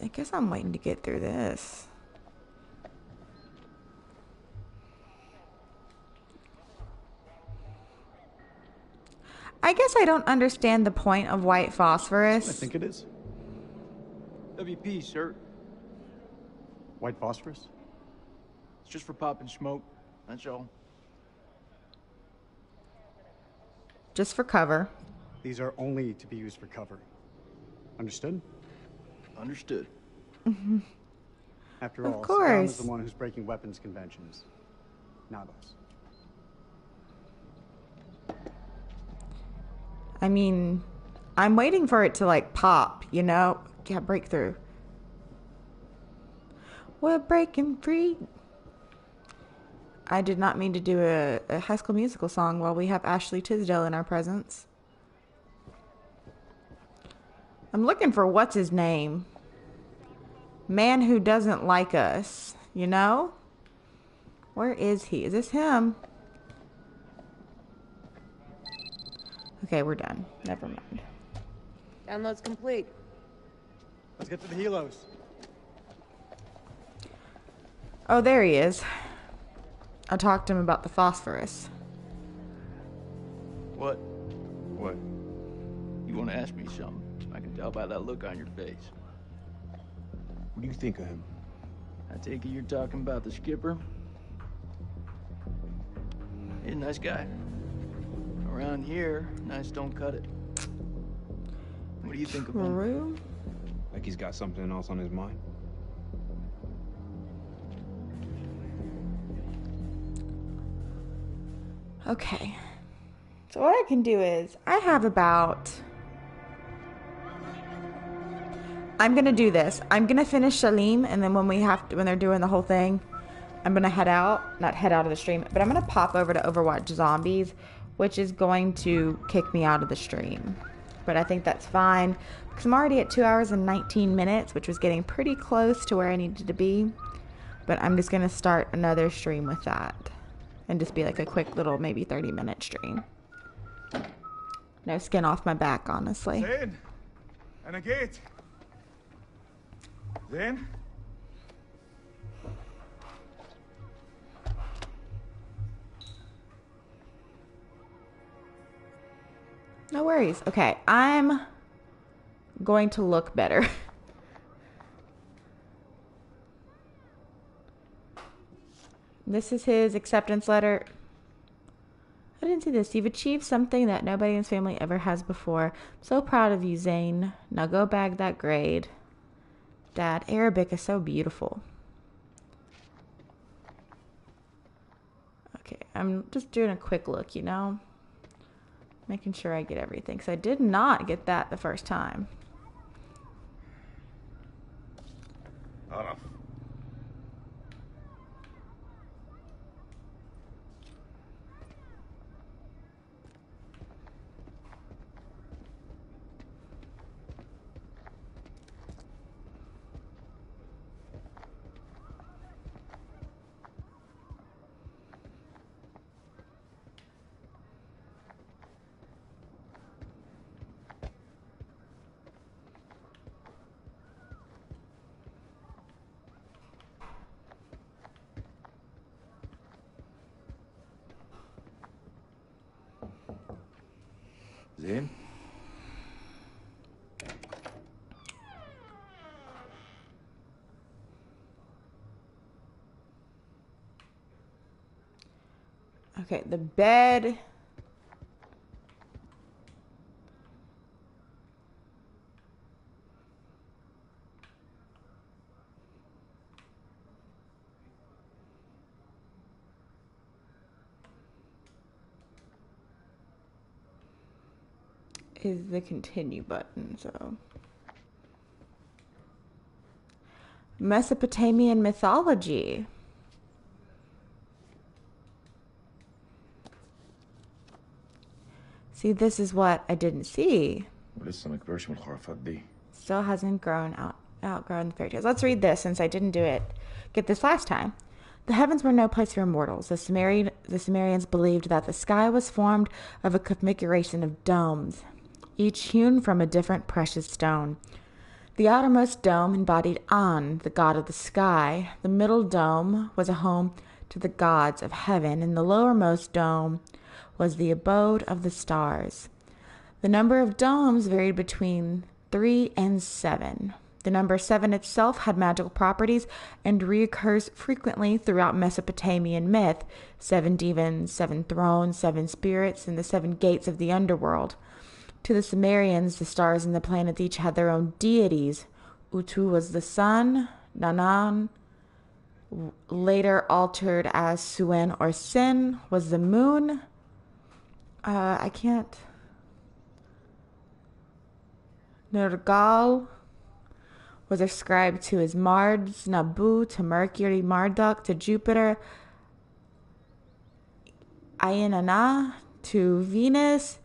I guess I'm waiting to get through this. I guess I don't understand the point of white phosphorus. I think it is. WP, sir. White phosphorus? It's just for popping smoke. That's all. Just for cover. These are only to be used for cover. Understood? Understood. After Of all, Saddam course. is the one who's breaking weapons conventions, not us. I mean, I'm waiting for it to like pop, you know? Yeah, breakthrough. We're breaking free. I did not mean to do a High School Musical song while we have Ashley Tisdale in our presence. I'm looking for what's his name? Man who doesn't like us, you know? Where is he? Is this him? Okay, we're done. Never mind. Download's complete. Let's get to the helos. Oh, there he is. I talked to him about the phosphorus. What? What? You want to ask me something? I can tell by that look on your face. What do you think of him? I take it you're talking about the skipper? He's a nice guy. Around here, nice don't cut it. What do you think of him? Like he's got something else on his mind? Okay. So what I can do is, I have about... I'm going to do this. I'm going to finish Shalim, and then when they're doing the whole thing, I'm going to head out. Not head out of the stream, but I'm going to pop over to Overwatch Zombies, which is going to kick me out of the stream. But I think that's fine, because I'm already at 2 hours and 19 minutes, which was getting pretty close to where I needed to be. But I'm just going to start another stream with that. And just be like a quick little, maybe 30-minute stream. No skin off my back, honestly. Zayn! And a gate! Zayn? No worries. Okay, I'm going to look better. This is his acceptance letter. I didn't see this. You've achieved something that nobody in his family ever has before. I'm so proud of you, Zane. Now go bag that grade. Dad, Arabic is so beautiful. Okay, I'm just doing a quick look, you know? Making sure I get everything, because I did not get that the first time. Araf. زين؟ Okay, the bed. Is the continue button, so. Mesopotamian mythology. See, this is what I didn't see. ولسه ما كبرش من الخرافات دي. Still hasn't outgrown the fairy tales. Let's read this since I didn't get this last time. The heavens were no place for mortals. The Sumerians believed that the sky was formed of a configuration of domes, each hewn from a different precious stone. The outermost dome embodied An, the god of the sky. The middle dome was a home to the gods of heaven, and the lowermost dome was the abode of the stars. The number of domes varied between 3 and 7. The number 7 itself had magical properties and reoccurs frequently throughout Mesopotamian myth. 7 demons, 7 thrones, 7 spirits, and the 7 gates of the underworld. To the Sumerians, the stars and the planets each had their own deities. Utu was the sun, Nanan, later altered as Suen or Sin, was the moon. Nergal was ascribed to his Mars, Nabu to Mercury, Marduk to Jupiter, Ayanana to Venus,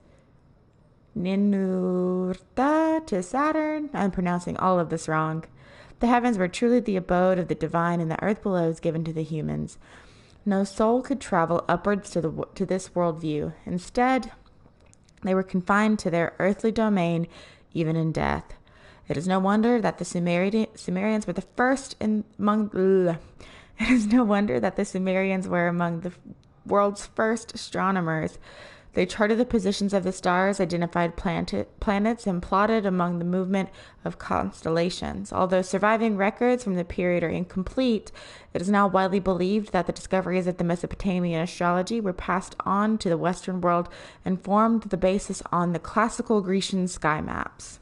Ninurta to Saturn. I'm pronouncing all of this wrong. The heavens were truly the abode of the divine, and the earth below is given to the humans. No soul could travel upwards to this worldview. Instead, they were confined to their earthly domain, even in death. It is no wonder that the Sumerians were among the world's first astronomers. They charted the positions of the stars, identified planets, and plotted among the movement of constellations. Although surviving records from the period are incomplete, it is now widely believed that the discoveries of the Mesopotamian astrology were passed on to the Western world and formed the basis on the classical Grecian sky maps.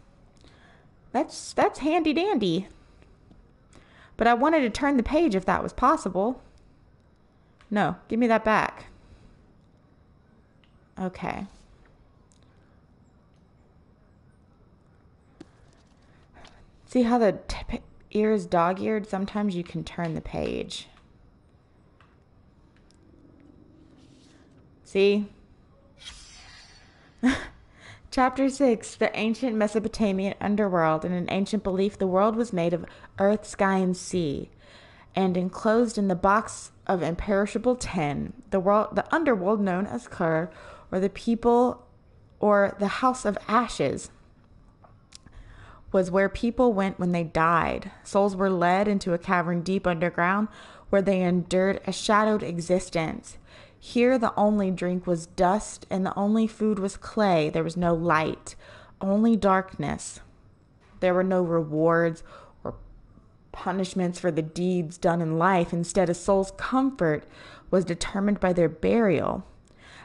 That's handy dandy. But I wanted to turn the page if that was possible. No, give me that back. Okay. See how the ear is dog-eared? Sometimes you can turn the page. See? Chapter 6, the ancient Mesopotamian underworld. In an ancient belief, the world was made of earth, sky, and sea, and enclosed in the box of imperishable tin. The underworld, known as Kur, or the people, or the house of ashes, was where people went when they died. Souls were led into a cavern deep underground, where they endured a shadowed existence. Here the only drink was dust, and the only food was clay. There was no light, only darkness. There were no rewards or punishments for the deeds done in life. Instead, a soul's comfort was determined by their burial.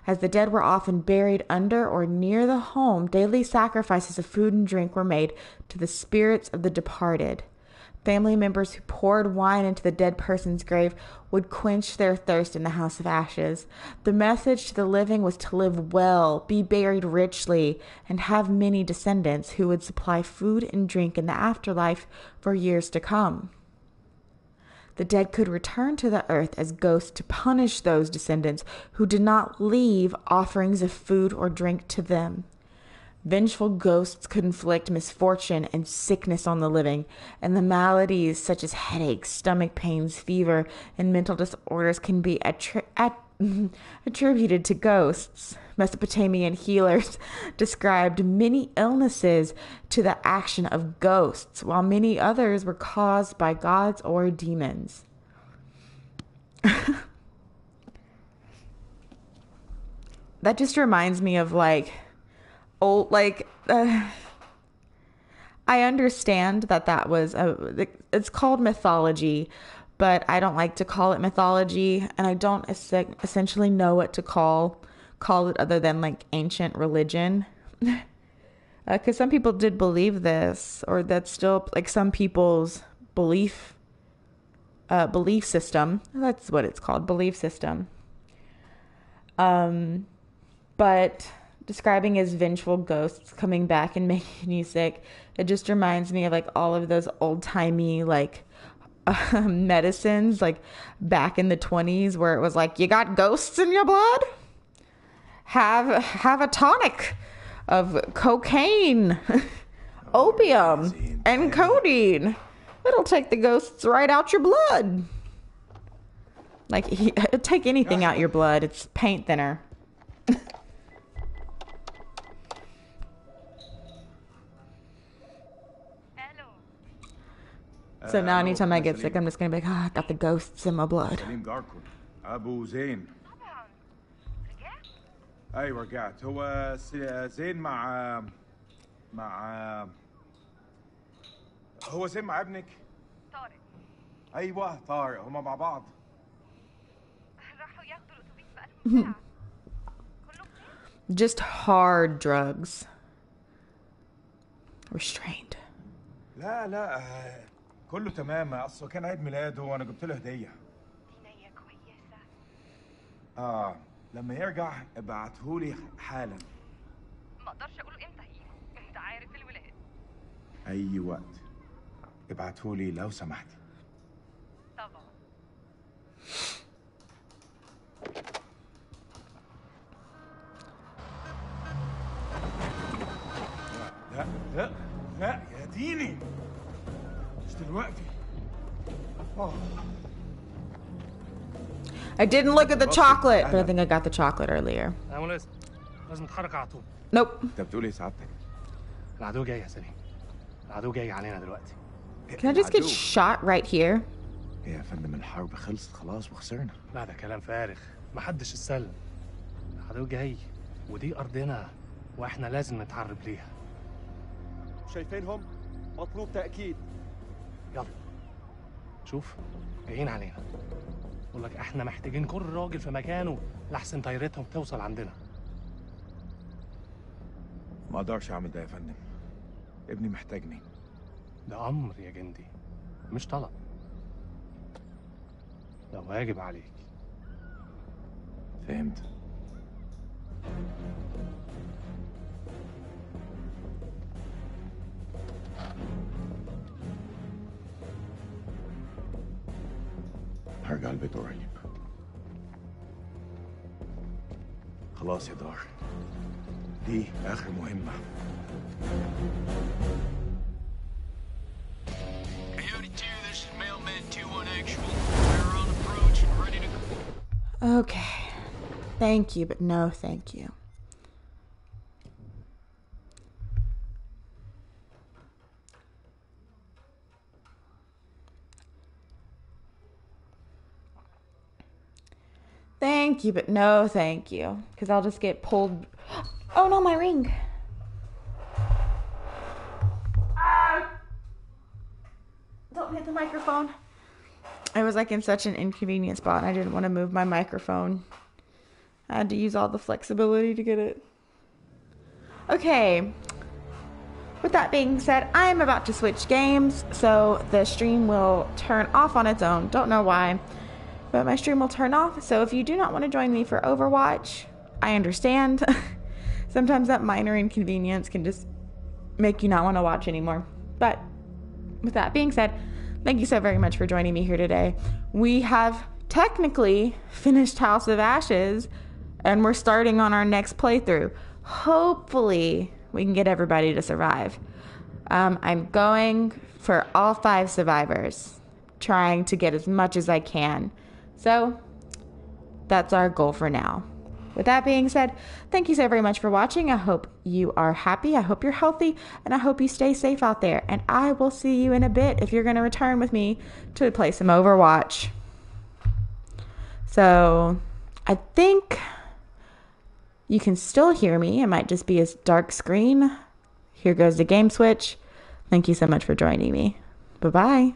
As the dead were often buried under or near the home, daily sacrifices of food and drink were made to the spirits of the departed. Family members who poured wine into the dead person's grave would quench their thirst in the house of ashes. The message to the living was to live well, be buried richly, and have many descendants who would supply food and drink in the afterlife for years to come. The dead could return to the earth as ghosts to punish those descendants who did not leave offerings of food or drink to them. Vengeful ghosts could inflict misfortune and sickness on the living, and the maladies such as headaches, stomach pains, fever, and mental disorders can be attributed to ghosts. Mesopotamian healers described many illnesses to the action of ghosts, while many others were caused by gods or demons. That just reminds me of like old, like, I understand that was it's called mythology, but I don't like to call it mythology, and I don't essentially know what to call it other than like ancient religion. Because some people did believe this, or that's still like some people's belief system. That's what it's called, belief system. But describing as vengeful ghosts coming back and making you sick, it just reminds me of like all of those old-timey like medicines, like back in the 20s, where it was like, you got ghosts in your blood, have a tonic of cocaine, opium, and codeine. It'll take the ghosts right out your blood. Like, it'll take anything out your blood. It's paint thinner. So now anytime I get sick, I'm just going to be like, I got the ghosts in my blood. ابو زين. ايوه رجعت. هو زين مع هو زين مع ابنك طارق. ايوه طارق، هما مع بعض. راحوا ياخدوا الاتوبيس بقالهم ساعة. Just hard drugs. Restrained. لا كله تمام. اصله كان عيد ميلاده وانا جبت له هديه. هديه كويسه. لما يرجع ابعتهولي حالا. ما اقدرش اقول امتى هيجي، انت عارف الولاد. اي وقت ابعتهولي لو سمحتي. طبعا. لا يا ديني، مش دلوقتي. I didn't look at the chocolate, but I think I got the chocolate earlier. لازم نتحرك على طول. Nope. انت بتقول ايه سعادتك؟ العدو جاي يا سليم. العدو جاي علينا دلوقتي. Can I just get shot right here? يا فندم الحرب خلصت خلاص وخسرنا. لا ده كلام فارغ، محدش استسلم. العدو جاي ودي ارضنا واحنا لازم نتعرب ليها. شايفينهم؟ مطلوب تأكيد. يلا شوف جايين علينا. بقول لك احنا محتاجين كل راجل في مكانه لحسن طيارتهم توصل عندنا. ما اقدرش اعمل ده يا فندم، ابني محتاجني. ده امر يا جندي مش طلب، ده واجب عليك. فهمت. هرجع البيت قريب. خلاص يا دار، دي آخر مهمة. Okay. Thank you, but no thank you. Thank you, but no thank you. Because I'll just get pulled. Oh no, my ring. Don't hit the microphone. I was like in such an inconvenient spot and I didn't want to move my microphone. I had to use all the flexibility to get it. Okay. With that being said, I'm about to switch games, so the stream will turn off on its own. Don't know why, but my stream will turn off. So if you do not want to join me for Overwatch, I understand. Sometimes that minor inconvenience can just make you not want to watch anymore. But with that being said, thank you so very much for joining me here today. We have technically finished House of Ashes, and we're starting on our next playthrough. Hopefully, we can get everybody to survive. I'm going for all 5 survivors, trying to get as much as I can. So, that's our goal for now. With that being said, thank you so very much for watching. I hope you are happy. I hope you're healthy. And I hope you stay safe out there. And I will see you in a bit if you're going to return with me to play some Overwatch. So, I think You can still hear me. It might just be a dark screen. Here goes the game switch. Thank you so much for joining me. Bye-bye.